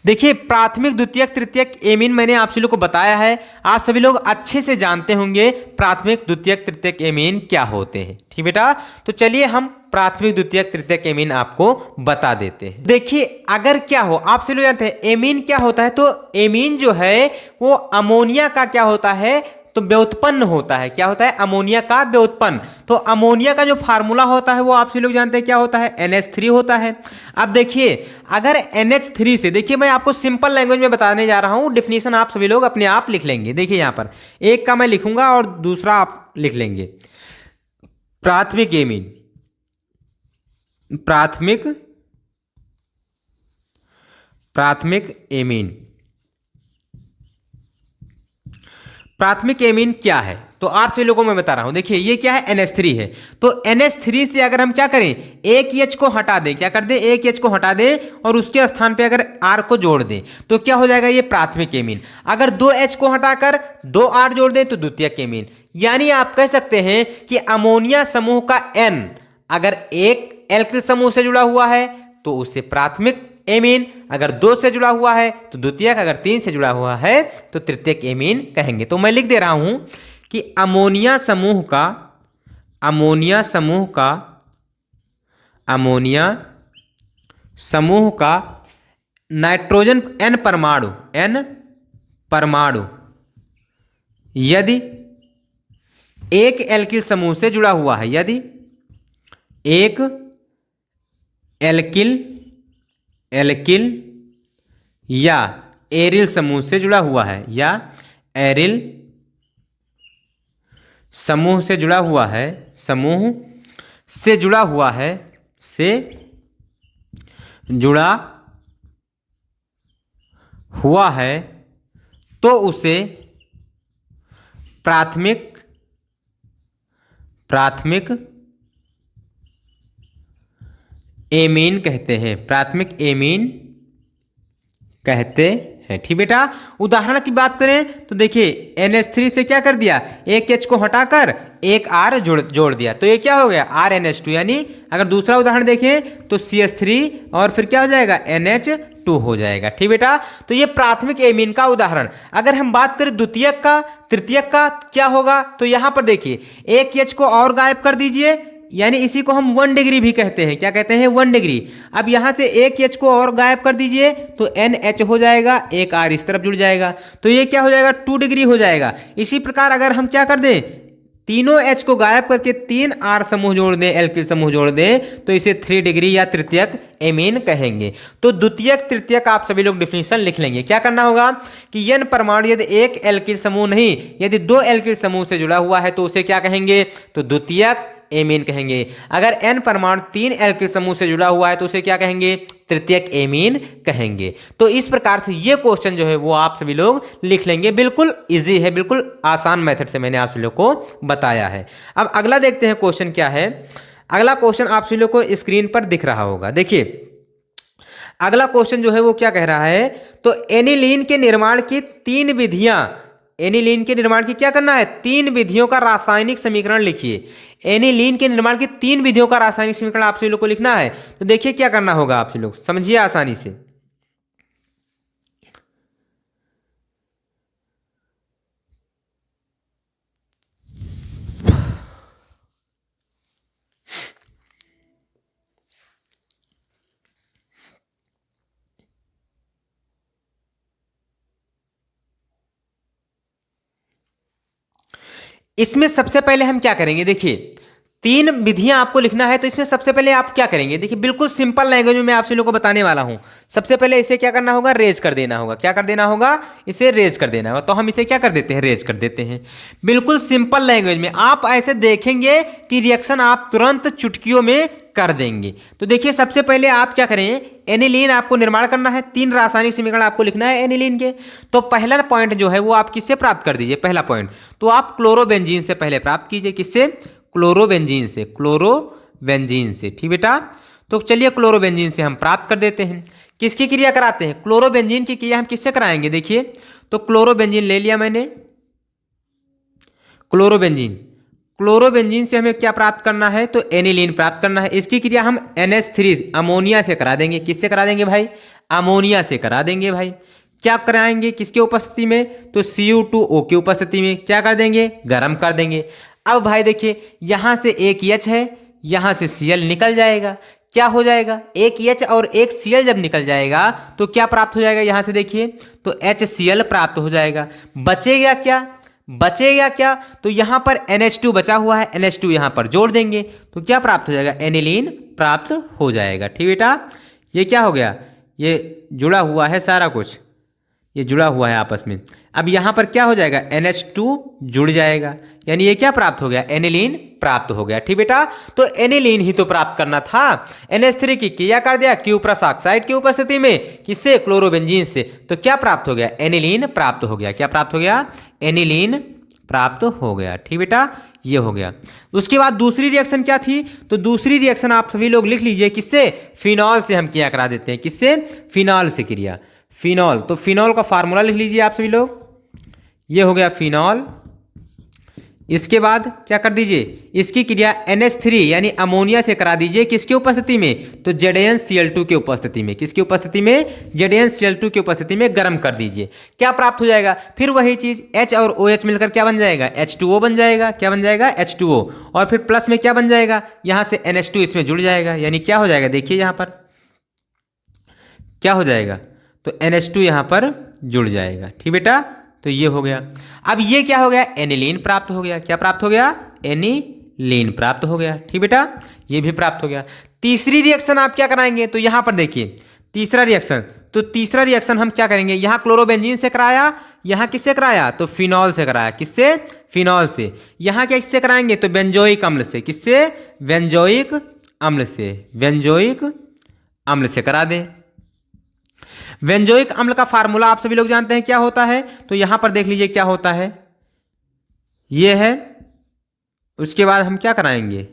देखिए, प्राथमिक द्वितीयक तृतीयक एमीन मैंने आप सभी लोग को बताया है, आप सभी लोग अच्छे से जानते होंगे प्राथमिक द्वितीयक तृतीयक एमीन क्या होते हैं। ठीक बेटा। तो चलिए हम प्राथमिक द्वितीयक तृतीयक एमीन आपको बता देते हैं। देखिए, अगर क्या हो, आप सभी लोग जानते हैं एमीन क्या होता है, तो एमीन जो है वो अमोनिया का क्या होता है, तो व्युत्पन्न होता है। क्या होता है, अमोनिया का व्युत्पन्न। तो अमोनिया का जो फार्मूला होता है वो आप सभी लोग जानते हैं क्या होता है, NH3 होता है। अब देखिए, अगर NH3 से, देखिए मैं आपको सिंपल लैंग्वेज में बताने जा रहा हूं, डेफिनेशन आप सभी लोग अपने आप लिख लेंगे। देखिए यहां पर एक का मैं लिखूंगा और दूसरा आप लिख लेंगे। प्राथमिक एमीन, प्राथमिक एमीन, प्राथमिक एमीन क्या है, तो आप सभी लोगों को मैं बता रहा हूं। देखिए ये क्या है, NH3 है। तो NH3 से अगर हम क्या करें, एक H को हटा दें, क्या कर दें, एक H को हटा दें और उसके स्थान पे अगर R को जोड़ दें, तो क्या हो जाएगा, ये प्राथमिक एमीन। अगर 2 H को हटाकर 2 R जोड़ दें तो द्वितीयक एमीन। यानी आप कह सकते हैं कि अमोनिया समूह का N अगर एक एल्किल समूह से जुड़ा हुआ है तो उसे प्राथमिक एमीन, अगर 2 से जुड़ा हुआ है तो द्वितीयक, अगर 3 से जुड़ा हुआ है तो तृतीयक एमीन कहेंगे। तो मैं लिख दे रहा हूं कि अमोनिया समूह का नाइट्रोजन N परमाणु यदि एक एल्किल समूह से जुड़ा हुआ है, यदि एक एल्किल या एरिल समूह से जुड़ा हुआ है, या एरिल समूह से जुड़ा हुआ है, समूह से जुड़ा हुआ है, से जुड़ा हुआ है, तो उसे प्राथमिक एमीन कहते हैं, प्राथमिक एमीन कहते है। ठीक बेटा, उदाहरण की बात करें तो देखिए NH3 से क्या कर दिया, एक H को हटाकर एक R जोड़ दिया, तो ये क्या हो गया RNH2। यानी अगर दूसरा उदाहरण देखें तो CH3 और फिर क्या हो जाएगा NH2 हो जाएगा। ठीक बेटा, तो ये प्राथमिक एमीन का उदाहरण। अगर हम बात करें द्वितीयक का, तृतीयक का क्या होगा, तो यहां पर देखिए एक H को और गायब कर दीजिए, यानी इसी को हम 1 डिग्री भी कहते हैं। क्या कहते हैं 1 डिग्री। अब यहां से एक H को और गायब कर दीजिए तो NH हो जाएगा, एक R इस तरफ जुड़ जाएगा, तो ये क्या हो जाएगा 2 डिग्री हो जाएगा। इसी प्रकार अगर हम क्या कर दें, तीनों H को गायब करके 3 R समूह जोड़ दें, एल्किल समूह जोड़ दें, तो इसे 3 डिग्री या तृतीयक एमीन कहेंगे। तो द्वितीयक तृतीयक आप सभी लोग डिफिनेशन लिख लेंगे। क्या करना होगा कि N परमाणु यदि एक एल्किल समूह नहीं, यदि 2 एल्किल समूह से जुड़ा हुआ है तो उसे क्या कहेंगे, तो द्वितीयक एमीन कहेंगे। अगर N परमाणु 3 एल्किल समूह से जुड़ा हुआ है तो उसे क्या कहेंगे, तृतीयक एमीन कहेंगे। तो इस प्रकार से ये क्वेश्चन जो है वो आप सभी लोग लिख लेंगे। बिल्कुल इजी है, बिल्कुल आसान मेथड से मैंने आप सभी लोग को बताया है। अब अगला देखते हैं क्वेश्चन क्या है। अगला क्वेश्चन आप सभी लोग को स्क्रीन पर दिख रहा होगा। देखिए अगला क्वेश्चन जो है वो क्या कह रहा है, तो एनिलीन के निर्माण की 3 विधियां, एनिलीन के निर्माण की क्या करना है, 3 विधियों का रासायनिक समीकरण लिखिए। एनिलीन के निर्माण की 3 विधियों का रासायनिक समीकरण आप सभी लोग को लिखना है। तो देखिए क्या करना होगा, आप सभी लोग समझिए आसानी से। इसमें सबसे पहले हम क्या करेंगे, देखिए 3 विधियां आपको लिखना है, तो इसमें सबसे पहले आप क्या करेंगे, देखिए बिल्कुल सिंपल लैंग्वेज में मैं आप सभी लोगों को बताने वाला हूं। सबसे पहले इसे क्या करना होगा, रेज कर देना होगा। क्या कर देना होगा, इसे रेज कर देना होगा। तो हम इसे क्या कर देते हैं, रेज कर देते हैं। बिल्कुल सिंपल लैंग्वेज में आप ऐसे देखेंगे कि रिएक्शन आप तुरंत चुटकियों में कर देंगे। तो देखिए सबसे पहले आप क्या करें, एनिलीन आपको निर्माण करना है, 3 रासायनिक समीकरण आपको लिखना है एनिलीन के। तो पहला पॉइंट जो है वो आप किससे प्राप्त कर दीजिए, पहला पॉइंट तो आप क्लोरोबेंजीन से पहले प्राप्त कीजिए। किससे, क्लोरोबेंजीन से, क्लोरोबेंजीन से। ठीक बेटा, तो चलिए क्लोरोबेंजीन से हम प्राप्त कर देते हैं। किसकी क्रिया कराते हैं, क्लोरोबेंजीन की क्रिया हम किससे कराएंगे, देखिए तो क्लोरोबेंजीन ले लिया मैंने, क्लोरोबेंजीन, क्लोरोबेंजीन से हमें क्या प्राप्त करना है, तो एनिलीन प्राप्त करना है। इसकी क्रिया हम NH3 अमोनिया से करा देंगे। किससे करा देंगे भाई, अमोनिया से करा देंगे भाई। क्या कराएंगे, किसकी उपस्थिति में, तो Cu2O की उपस्थिति में क्या कर देंगे, गर्म कर देंगे। अब भाई देखिए यहां से एक H है, यहां से Cl निकल जाएगा। क्या हो जाएगा, एक H और एक Cl जब निकल जाएगा तो क्या प्राप्त हो जाएगा, यहां से देखिए तो HCl प्राप्त हो जाएगा। बचेगा क्या, बचेगा क्या, तो यहां पर NH2 बचा हुआ है, NH2 यहां पर जोड़ देंगे तो क्या प्राप्त हो जाएगा, एनिलीन प्राप्त हो जाएगा। ठीक बेटा, ये क्या हो गया, ये जुड़ा हुआ है सारा कुछ, ये जुड़ा हुआ है आपस में। अब यहां पर क्या हो जाएगा, NH2 जुड़ जाएगा, यानी ये क्या प्राप्त हो गया, एनिलीन प्राप्त हो गया। ठीक बेटा, तो एनिलीन ही तो प्राप्त करना था। NH3 की क्रिया कर दिया क्यूप्रस ऑक्साइड की उपस्थिति में, किससे, क्लोरोबेंजीन से, तो क्या प्राप्त हो गया, एनिलीन प्राप्त हो गया। क्या प्राप्त हो गया, एनिलीन प्राप्त हो गया। ठीक बेटा, ये हो गया। उसके बाद दूसरी रिएक्शन क्या थी, तो दूसरी रिएक्शन आप सभी लोग लिख लीजिए, किससे, फिनॉल से हम क्रिया करा देते हैं। किससे, फिनॉल से क्रिया, फिनॉल। तो फिनॉल का फार्मूला लिख लीजिए आप सभी लोग, ये हो गया फिनॉल। इसके बाद क्या कर दीजिए, इसकी क्रिया NH3 यानी अमोनिया से करा दीजिए। किसकी उपस्थिति में, तो ZnCl2 की उपस्थिति में। किसकी उपस्थिति में, ZnCl2 की उपस्थिति में गर्म कर दीजिए। क्या प्राप्त हो जाएगा, फिर वही चीज H और OH मिलकर क्या बन जाएगा, H2O बन जाएगा। क्या बन जाएगा, H2O। और फिर प्लस में क्या बन जाएगा, यहां से NH2 इसमें जुड़ जाएगा, यानी क्या हो जाएगा, देखिए यहां पर क्या हो जाएगा, तो NH2 यहां पर जुड़ जाएगा। ठीक बेटा, तो ये हो गया। अब ये क्या हो गया, एनिलीन प्राप्त हो गया। क्या प्राप्त हो गया, एनिलीन प्राप्त हो गया। ठीक बेटा, ये भी प्राप्त हो गया। तीसरी रिएक्शन आप क्या कराएंगे, तो यहां पर देखिए तीसरा रिएक्शन, तो तीसरा रिएक्शन हम क्या करेंगे, यहां क्लोरोबेंजीन से कराया, यहां किससे कराया, तो फिनॉल से कराया। किससे, फिनॉल से। यहां क्या किससे कराएंगे, तो बेंजोइक अम्ल से। किससे, बेंजोइक अम्ल से, बेंजोइक अम्ल से करा दें। बेंजोइक अम्ल का फार्मूला आप सभी लोग जानते हैं क्या होता है, तो यहां पर देख लीजिए क्या होता है, ये है। उसके बाद हम क्या कराएंगे,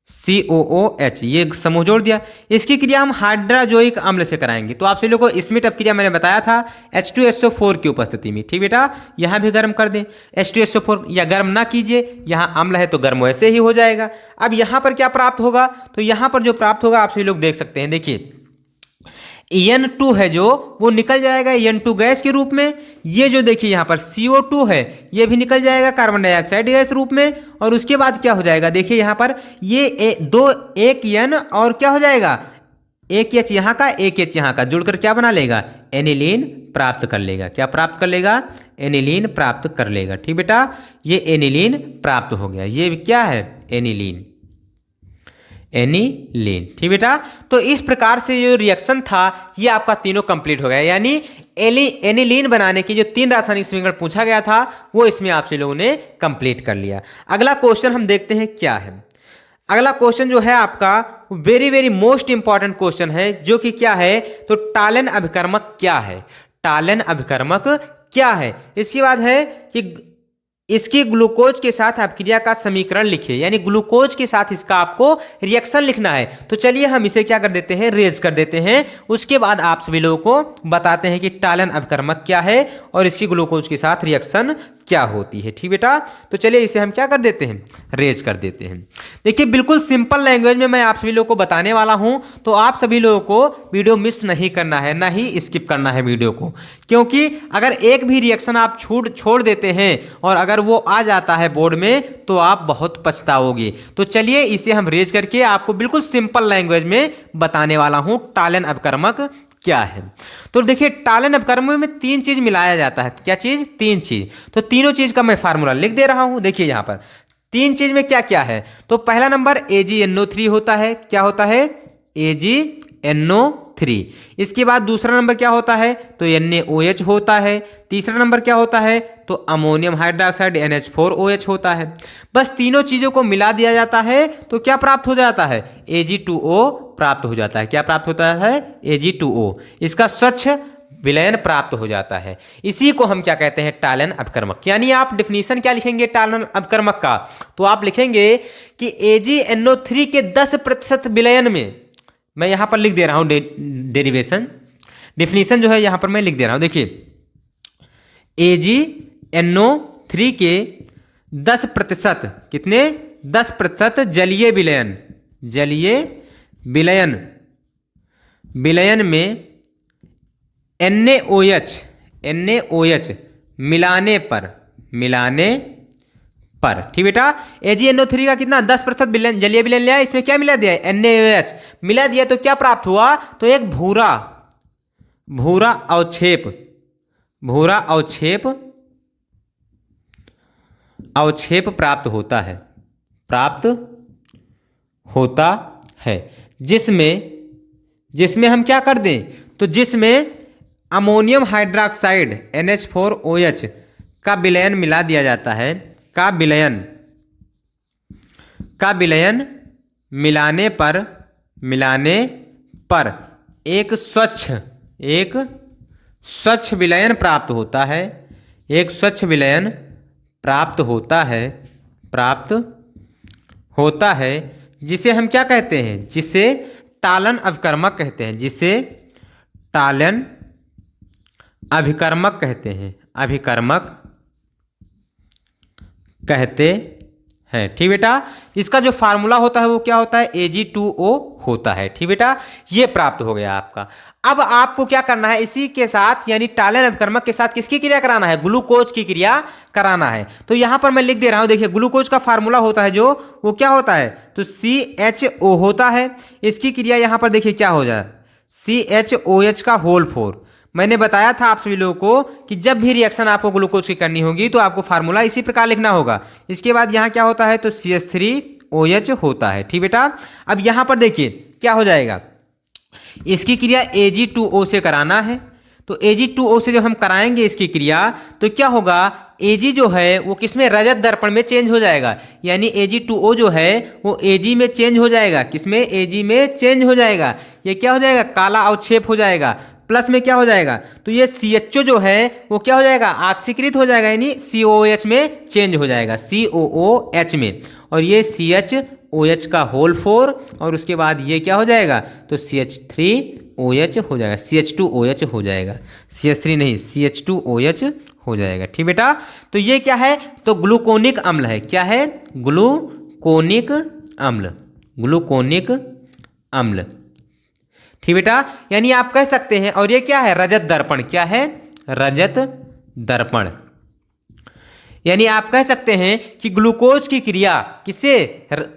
COOH, ये समूह जोड़ दिया। इसकी क्रिया हम हाइड्रोजोइक अम्ल से कराएंगे। तो आप सभी लोगों को स्मिट ऑफ क्रिया मैंने बताया था H2SO4 की उपस्थिति में। ठीक बेटा, यहाँ भी गर्म कर दें H2SO4, या गर्म ना कीजिए, यहाँ अम्ल है तो गर्म वैसे ही हो जाएगा। अब यहाँ पर क्या प्राप्त होगा, तो यहाँ पर जो प्राप्त होगा आप सभी लोग देख सकते हैं। देखिए N2 है जो वो निकल जाएगा N2 गैस के रूप में। ये जो देखिए यहाँ पर CO2 है ये भी निकल जाएगा कार्बन डाइऑक्साइड गैस रूप में। और उसके बाद क्या हो जाएगा, देखिए यहाँ पर ये एक N और क्या हो जाएगा, एक H यहाँ का एक H यहाँ का जुड़कर क्या बना लेगा, एनिलीन प्राप्त कर लेगा। क्या प्राप्त कर लेगा, एनिलीन प्राप्त कर लेगा। ठीक बेटा, ये एनिलीन प्राप्त हो गया। ये क्या है, एनिलीन, एनिलीन। ठीक बेटा, तो इस प्रकार से जो रिएक्शन था ये आपका तीनों कंप्लीट हो गया। यानी एनिलीन बनाने की जो 3 रासायनिक समीकरण पूछा गया था वो इसमें आपसे लोगों ने कंप्लीट कर लिया। अगला क्वेश्चन हम देखते हैं क्या है। अगला क्वेश्चन जो है आपका very very most important question है, जो कि क्या है, तो टालन अभिकर्मक क्या है। टालन अभिकर्मक क्या है, इसके बाद है कि इसकी ग्लूकोज के साथ अपक्रिया का समीकरण लिखिए। यानी ग्लूकोज के साथ इसका आपको रिएक्शन लिखना है। तो चलिए हम इसे क्या कर देते हैं, रेज कर देते हैं। उसके बाद आप सभी लोगों को बताते हैं कि टालन अभिकर्मक क्या है और इसकी ग्लूकोज के साथ रिएक्शन क्या होती है। ठीक बेटा, तो चलिए इसे हम क्या कर देते हैं, रेज कर देते हैं। देखिए बिल्कुल सिंपल लैंग्वेज में मैं आप सभी लोगों को बताने वाला हूं, तो आप सभी लोगों को वीडियो मिस नहीं करना है, ना ही स्किप करना है वीडियो को। क्योंकि अगर एक भी रिएक्शन आप छोड़ देते हैं और अगर वो आ जाता है बोर्ड में तो आप बहुत पछताओगे। तो चलिए इसे हम रेज करके आपको बिल्कुल सिंपल लैंग्वेज में बताने वाला हूं टालन अभिकर्मक क्या है। तो देखिए टालन अभिकर्मक में 3 चीज मिलाया जाता है। क्या चीज, 3 चीज। तो तीनों चीज का मैं फार्मूला लिख दे रहा हूं। देखिए यहां पर 3 चीज में क्या क्या है। तो पहला नंबर AgNO3 होता है। क्या होता है, AgNO3। इसके बाद दूसरा नंबर क्या होता है, तो NaOH होता है। तीसरा नंबर क्या होता है, तो अमोनियम हाइड्रोक्साइड NH4OH होता है। बस तीनों चीजों को मिला दिया जाता है तो क्या प्राप्त हो जाता है, Ag2O प्राप्त हो जाता है। क्या प्राप्त होता है, Ag2O। इसका स्वच्छ विलयन प्राप्त हो जाता है। इसी को हम क्या कहते हैं, टालन अभिकर्मक। यानी आप डेफिनेशन क्या लिखेंगे टालन अभिकर्मक का, तो आप लिखेंगे कि AgNO3 के 10% विलयन में, मैं यहां पर लिख दे रहा हूं डेरिवेशन, डेफिनेशन जो है यहां पर मैं लिख दे रहा हूं। देखिए AgNO3 के 10%, कितने, 10% जलीय विलयन, जलीय विलयन, विलयन में NaOH मिलाने पर, ठीक बेटा। AgNO3 का कितना, 10% विलयन, जलीय विलयन लिया, इसमें क्या मिला दिया है, NaOH मिला दिया। तो क्या प्राप्त हुआ, तो एक भूरा अवक्षेप प्राप्त होता है, जिसमें हम क्या कर दें, तो जिसमें अमोनियम हाइड्रोक्साइड NH4OH का विलयन मिला दिया जाता है। का विलयन मिलाने पर एक स्वच्छ विलयन प्राप्त होता है। एक स्वच्छ विलयन प्राप्त होता है, जिसे हम क्या कहते हैं, जिसे टालन अभिकर्मक कहते हैं, जिसे टालन अभिकर्मक कहते हैं, ठीक बेटा। इसका जो फार्मूला होता है वो क्या होता है, Ag2O होता है। ठीक बेटा, ये प्राप्त हो गया आपका। अब आपको क्या करना है, इसी के साथ यानी टालन अभिकर्मक के साथ किसकी क्रिया कराना है, ग्लूकोज की क्रिया कराना है। तो यहां पर मैं लिख दे रहा हूं, देखिए ग्लूकोज का फार्मूला होता है जो, वो क्या होता है, तो CHO होता है। इसकी क्रिया यहां पर देखिए क्या हो जाए, CHOH का होल 4। मैंने बताया था आप सभी लोगों को कि जब भी रिएक्शन आपको ग्लूकोज की करनी होगी तो आपको फार्मूला इसी प्रकार लिखना होगा। इसके बाद यहाँ क्या होता है, तो CH3OH होता है। ठीक बेटा, अब यहाँ पर देखिए क्या हो जाएगा, इसकी क्रिया Ag2O से कराना है। तो Ag2O से जब हम कराएंगे इसकी क्रिया तो क्या होगा, Ag जो है वो किसमें, रजत दर्पण में चेंज हो जाएगा। यानी Ag2O जो है वो Ag में चेंज हो जाएगा, किसमें, Ag में चेंज हो जाएगा। ये क्या हो जाएगा, काला अवक्षेप हो जाएगा। प्लस में क्या हो जाएगा, तो ये CHO जो है वो क्या हो जाएगा, ऑक्सीकृत हो जाएगा, यानी COOH में चेंज हो जाएगा, COOH में, और ये CHO OH का होल 4 और उसके बाद ये क्या हो जाएगा, तो CH3OH हो जाएगा, CH2OH हो जाएगा, CH3 नहीं CH2OH हो जाएगा। ठीक बेटा, तो ये क्या है, तो ग्लूकोनिक अम्ल है। क्या है, ग्लूकोनिक अम्ल, ग्लूकोनिक अम्ल। ठीक बेटा, यानी आप कह सकते हैं, और ये क्या है, रजत दर्पण। क्या है, रजत दर्पण। यानी आप कह सकते हैं कि ग्लूकोज की क्रिया किससे,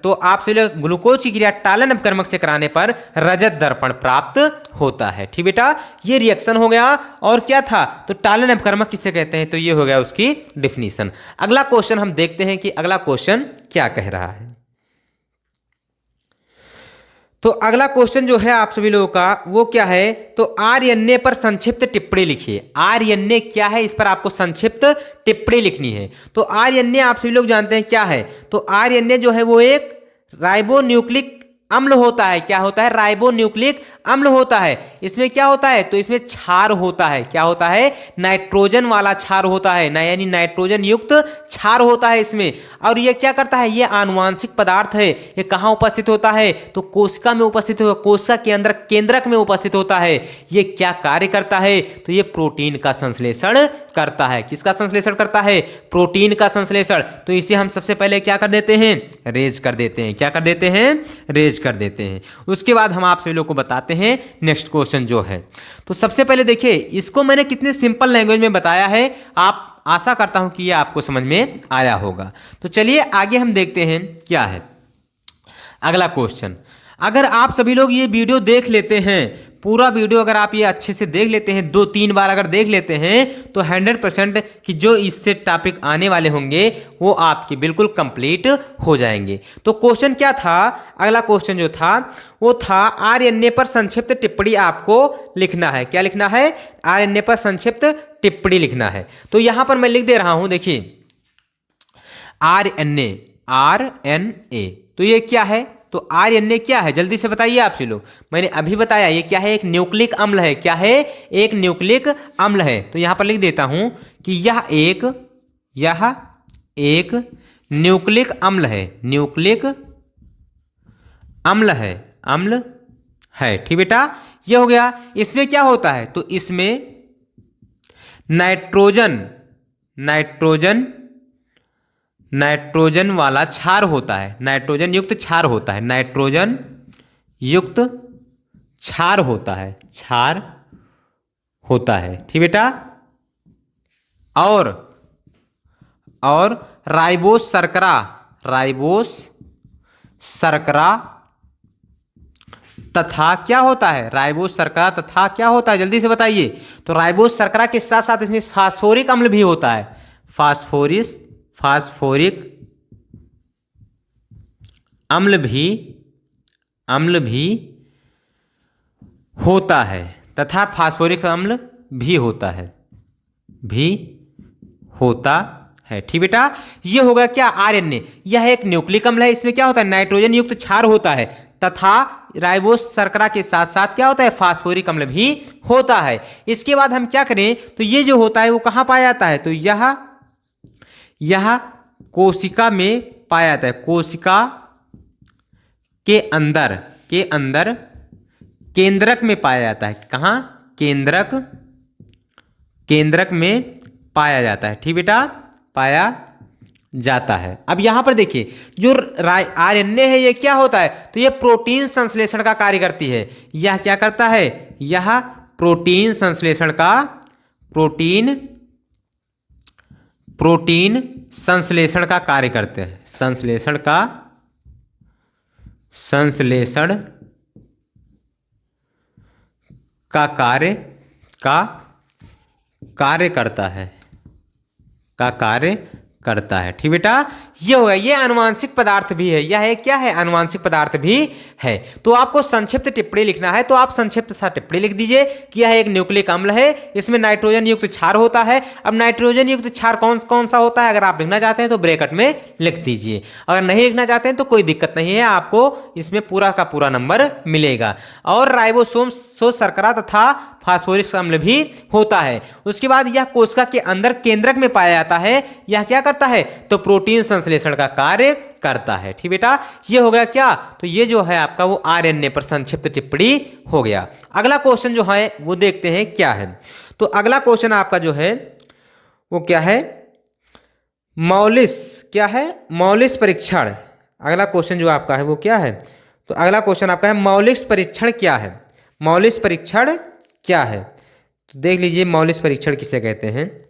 तो आप से ग्लूकोज की क्रिया टालन अपकर्मक से कराने पर रजत दर्पण प्राप्त होता है। ठीक बेटा, ये रिएक्शन हो गया। और क्या था, तो टालन अपकर्मक किसे कहते हैं, तो ये हो गया उसकी डिफिनीशन। अगला क्वेश्चन हम देखते हैं कि अगला क्वेश्चन क्या कह रहा है। तो अगला क्वेश्चन जो है आप सभी लोगों का वो क्या है, तो आरएनए पर संक्षिप्त टिप्पणी लिखिए। आरएनए क्या है, इस पर आपको संक्षिप्त टिप्पणी लिखनी है। तो आरएनए आप सभी लोग जानते हैं क्या है, तो आरएनए जो है वो एक राइबोन्यूक्लिक अम्ल होता है। क्या होता है, राइबोन्यूक्लिक अम्ल होता है। इसमें क्या होता है, तो इसमें क्षार होता है। क्या होता है, नाइट्रोजन वाला क्षार होता है ना, यानी नाइट्रोजन युक्त क्षार होता है इसमें। और ये क्या करता है, ये आनुवांशिक पदार्थ है। ये कहाँ उपस्थित होता है, तो कोशिका में उपस्थित होता है, कोशिका के अंदर केंद्रक में उपस्थित होता है। ये क्या कार्य करता है, तो ये प्रोटीन का संश्लेषण करता है। किसका संश्लेषण करता है, प्रोटीन का संश्लेषण। तो इसे हम सबसे पहले क्या कर देते हैं, रेज कर देते हैं। क्या कर देते हैं, रेज कर देते हैं। उसके बाद हम आप सभी लोग को बताते हैं नेक्स्ट क्वेश्चन जो है। तो सबसे पहले देखिए, इसको मैंने कितने सिंपल लैंग्वेज में बताया है, आप आशा करता हूं कि ये आपको समझ में आया होगा। तो चलिए आगे हम देखते हैं क्या है अगला क्वेश्चन। अगर आप सभी लोग ये वीडियो देख लेते हैं, पूरा वीडियो अगर आप ये अच्छे से देख लेते हैं, 2-3 बार अगर देख लेते हैं, तो 100% कि जो इससे टॉपिक आने वाले होंगे वो आपके बिल्कुल कंप्लीट हो जाएंगे। तो क्वेश्चन क्या था, अगला क्वेश्चन जो था वो था आरएनए पर संक्षिप्त टिप्पणी आपको लिखना है। क्या लिखना है, आरएनए पर संक्षिप्त टिप्पणी लिखना है। तो यहां पर मैं लिख दे रहा हूं, देखिए आरएनए, आरएनए तो ये क्या है, तो आरएनए क्या है, जल्दी से बताइए आप सभी लोग। मैंने अभी बताया ये क्या है, एक न्यूक्लिक अम्ल है। क्या है, एक न्यूक्लिक अम्ल है। तो यहां पर लिख देता हूं कि यह एक न्यूक्लिक अम्ल है, न्यूक्लिक अम्ल है, अम्ल है। ठीक बेटा, ये हो गया। इसमें क्या होता है, तो इसमें नाइट्रोजन वाला क्षार होता है, नाइट्रोजन युक्त क्षार होता है, नाइट्रोजन युक्त क्षार होता है, क्षार होता है। ठीक बेटा, और राइबोस शर्करा तथा क्या होता है, राइबोस शर्करा तथा क्या होता है, जल्दी से बताइए। तो राइबोस शर्करा के साथ साथ इसमें फास्फोरिक अम्ल भी होता है, फास्फोरिक अम्ल भी होता है, तथा फास्फोरिक अम्ल भी होता है, ठीक बेटा। ये होगा क्या, आरएनए। यह एक न्यूक्लिक अम्ल है, इसमें क्या होता है, नाइट्रोजन युक्त क्षार होता है, तथा राइबोस शर्करा के साथ साथ क्या होता है, फास्फोरिक अम्ल भी होता है। इसके बाद हम क्या करें, तो ये जो होता है वो कहाँ पाया जाता है, तो यह कोशिका में पाया जाता है, कोशिका के अंदर केंद्रक में पाया जाता है। कहाँ, केंद्रक में पाया जाता है। ठीक बेटा, पाया जाता है। अब यहां पर देखिए जो आरएनए है ये क्या होता है, तो ये प्रोटीन संश्लेषण का कार्य करती है। यह क्या करता है, यह प्रोटीन संश्लेषण का कार्य करते हैं, संश्लेषण का कार्य करता है। ठीक बेटा, ये हो गया। ये आनुवांशिक पदार्थ भी है, यह क्या है, आनुवांशिक पदार्थ भी है। तो आपको संक्षिप्त टिप्पणी लिखना है, तो आप संक्षिप्त सा टिप्पणी लिख दीजिए कि यह एक न्यूक्लिक अम्ल है, इसमें नाइट्रोजन युक्त क्षार होता है। अब नाइट्रोजन युक्त क्षार कौन सा होता है, अगर आप लिखना चाहते हैं तो ब्रैकेट में लिख दीजिए, अगर नहीं लिखना चाहते हैं तो कोई दिक्कत नहीं है, आपको इसमें पूरा का पूरा नंबर मिलेगा। और राइबोसोम शर्करा तथा फास्फोरिक अम्ल भी होता है। उसके बाद यह कोशिका के अंदर केंद्रक में पाया जाता है। यह क्या करता है, तो प्रोटीन संश्लेषण का कार्य करता है। ठीक बेटा, ये हो गया क्या, तो ये जो है आपका वो आरएनए पर संक्षिप्त टिप्पणी हो गया। अगला क्वेश्चन जो है वो देखते हैं क्या है। तो अगला क्वेश्चन आपका जो है वो क्या है, मौलिस, क्या है, मौलिस परीक्षण। अगला क्वेश्चन जो आपका है वो क्या है, तो अगला क्वेश्चन आपका है मौलिस परीक्षण क्या है, मौलिस परीक्षण क्या है। तो देख लीजिए मौलिस परीक्षण किसे कहते हैं।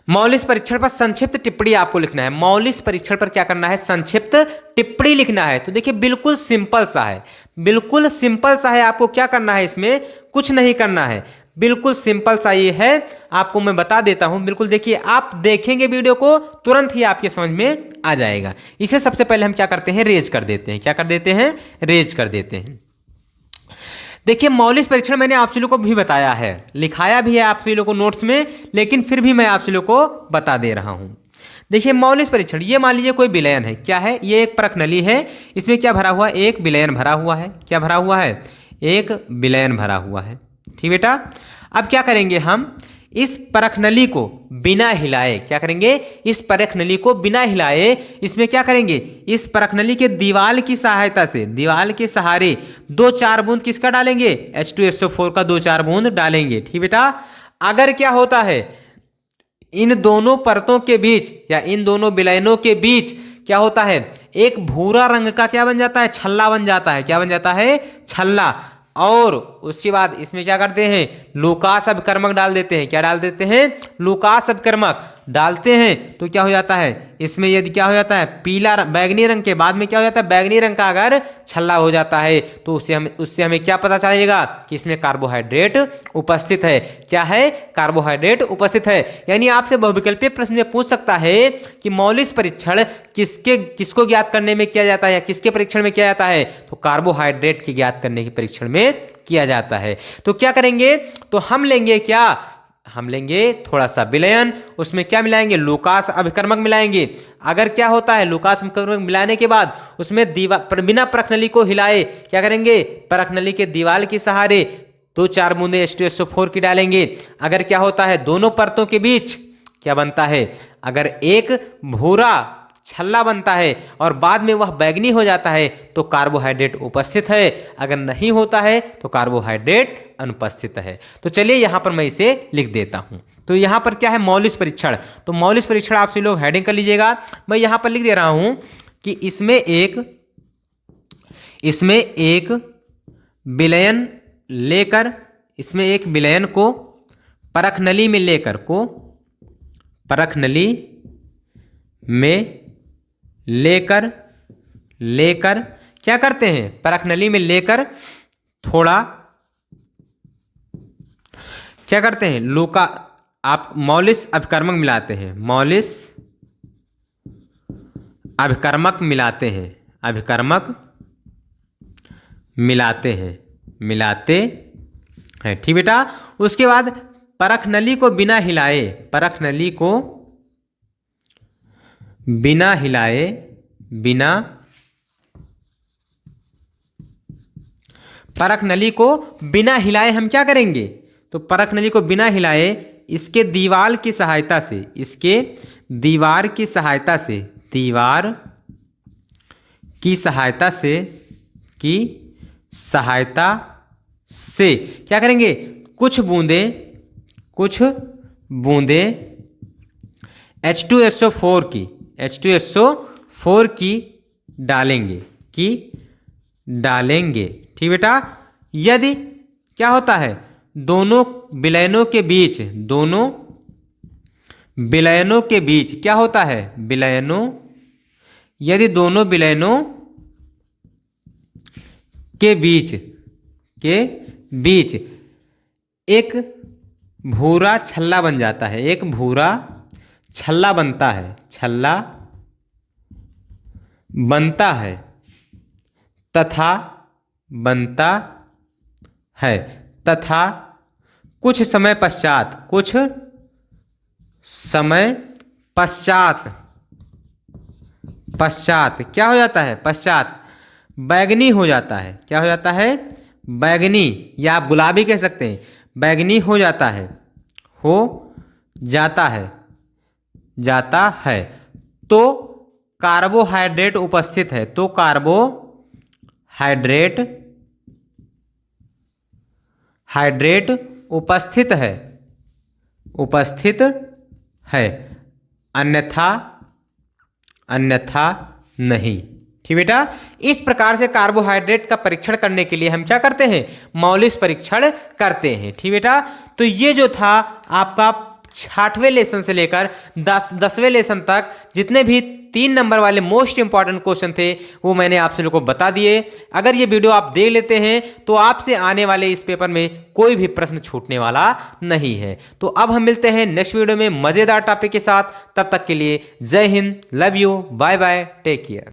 मौलिस परीक्षण पर संक्षिप्त टिप्पणी आपको लिखना है। मौलिस परीक्षण पर क्या करना है, संक्षिप्त टिप्पणी लिखना है। तो देखिए बिल्कुल सिंपल सा है, बिल्कुल सिंपल सा है। आपको क्या करना है, इसमें कुछ नहीं करना है, बिल्कुल सिंपल सा ये है। आपको मैं बता देता हूं, बिल्कुल देखिए, आप देखेंगे वीडियो को तुरंत ही आपके समझ में आ जाएगा। इसे सबसे पहले हम क्या करते हैं, रेज कर देते हैं। क्या कर देते हैं, रेज कर देते हैं। देखिए मौलिक परीक्षण मैंने आप सभी को भी बताया है, लिखाया भी है आप सभी लोगों को नोट्स में, लेकिन फिर भी मैं आप सभी को बता दे रहा हूं। देखिए मौलिक परीक्षण, ये मान लीजिए कोई विलयन है, क्या है, ये एक परख नली है, इसमें क्या भरा हुआ है, एक विलयन भरा हुआ है। क्या भरा हुआ है, एक विलयन भरा हुआ है। ठीक बेटा, अब क्या करेंगे हम, इस परख नली को बिना हिलाए, क्या करेंगे, इस परख नली को बिना हिलाए इसमें क्या करेंगे, इस परख नली के दीवार की सहायता से, दीवार के सहारे 2-4 बूंद किसका डालेंगे, H2SO4 का 2-4 बूंद डालेंगे। ठीक बेटा, अगर क्या होता है, इन दोनों परतों के बीच या इन दोनों विलयनों के बीच क्या होता है, एक भूरा रंग का क्या बन जाता है, छल्ला बन जाता है। क्या बन जाता है, छल्ला। और उसके बाद इसमें क्या करते हैं, लूकास अभिकर्मक डाल देते हैं। क्या डाल देते हैं, लूकास अभिकर्मक डालते हैं। तो क्या हो जाता है, इसमें यदि क्या हो जाता है, पीला बैगनी रंग के बाद में क्या हो जाता है, बैगनी रंग का अगर छल्ला हो जाता है तो उससे हमें क्या पता चलेगा कि इसमें कार्बोहाइड्रेट उपस्थित है। क्या है, कार्बोहाइड्रेट उपस्थित है। यानी आपसे बहुविकल्पीय प्रश्न में पूछ सकता है कि मौलिक परीक्षण किसको ज्ञात करने में किया जाता है या किसके परीक्षण में किया जाता है, तो कार्बोहाइड्रेट की ज्ञात करने के परीक्षण में किया जाता है। तो क्या करेंगे, तो हम लेंगे क्या, हम लेंगे थोड़ा सा विलयन, उसमें क्या मिलाएंगे, लूकास अभिकर्मक मिलाएंगे। अगर क्या होता है, लूकास अभिकर्मक मिलाने के बाद उसमें बिना परख नली को हिलाए क्या करेंगे, परख नली के दीवार के सहारे 2-4 बूंदे H2SO4 की डालेंगे। अगर क्या होता है, दोनों परतों के बीच क्या बनता है, अगर एक भूरा छल्ला बनता है और बाद में वह बैगनी हो जाता है तो कार्बोहाइड्रेट उपस्थित है, अगर नहीं होता है तो कार्बोहाइड्रेट अनुपस्थित है। तो चलिए यहां पर मैं इसे लिख देता हूं। तो यहां पर क्या है, मौलिक परीक्षण। तो मौलिक परीक्षण आप सभी लोग हेडिंग कर लीजिएगा। मैं यहां पर लिख दे रहा हूं कि इसमें एक विलयन लेकर, इसमें एक विलयन को परख नली में लेकर, को परख नली में लेकर क्या करते हैं, परख नली में लेकर थोड़ा क्या करते हैं, आप मौलिक अभिकर्मक मिलाते हैं, मौलिक अभिकर्मक मिलाते हैं, अभिकर्मक मिलाते हैं। ठीक बेटा, उसके बाद परख नली को बिना हिलाए, परख नली को बिना हिलाए, परख नली को बिना हिलाए हम क्या करेंगे, तो परख नली को बिना हिलाए इसके दीवार की सहायता से, इसके दीवार की सहायता से, दीवार की सहायता से क्या करेंगे, कुछ बूंदे H2SO4 की डालेंगे। ठीक बेटा, यदि क्या होता है, दोनों विलयनों के बीच क्या होता है, यदि दोनों विलयनों के बीच एक भूरा छल्ला बन जाता है, एक भूरा छल्ला बनता है, तथा कुछ समय पश्चात क्या हो जाता है, पश्चात बैगनी हो जाता है। क्या हो जाता है, बैगनी, या आप गुलाबी कह सकते हैं, बैगनी हो जाता है तो कार्बोहाइड्रेट उपस्थित है, तो कार्बोहाइड्रेट उपस्थित है, अन्यथा नहीं। ठीक बेटा, इस प्रकार से कार्बोहाइड्रेट का परीक्षण करने के लिए हम क्या करते हैं, मौलिक परीक्षण करते हैं। ठीक बेटा, तो ये जो था आपका 6वें लेसन से लेकर 10वें लेसन तक जितने भी 3 नंबर वाले मोस्ट इंपॉर्टेंट क्वेश्चन थे वो मैंने आप सभी लोगों को बता दिए। अगर ये वीडियो आप देख लेते हैं तो आपसे आने वाले इस पेपर में कोई भी प्रश्न छूटने वाला नहीं है। तो अब हम मिलते हैं नेक्स्ट वीडियो में मजेदार टॉपिक के साथ। तब तक के लिए जय हिंद, love you, bye bye, take care.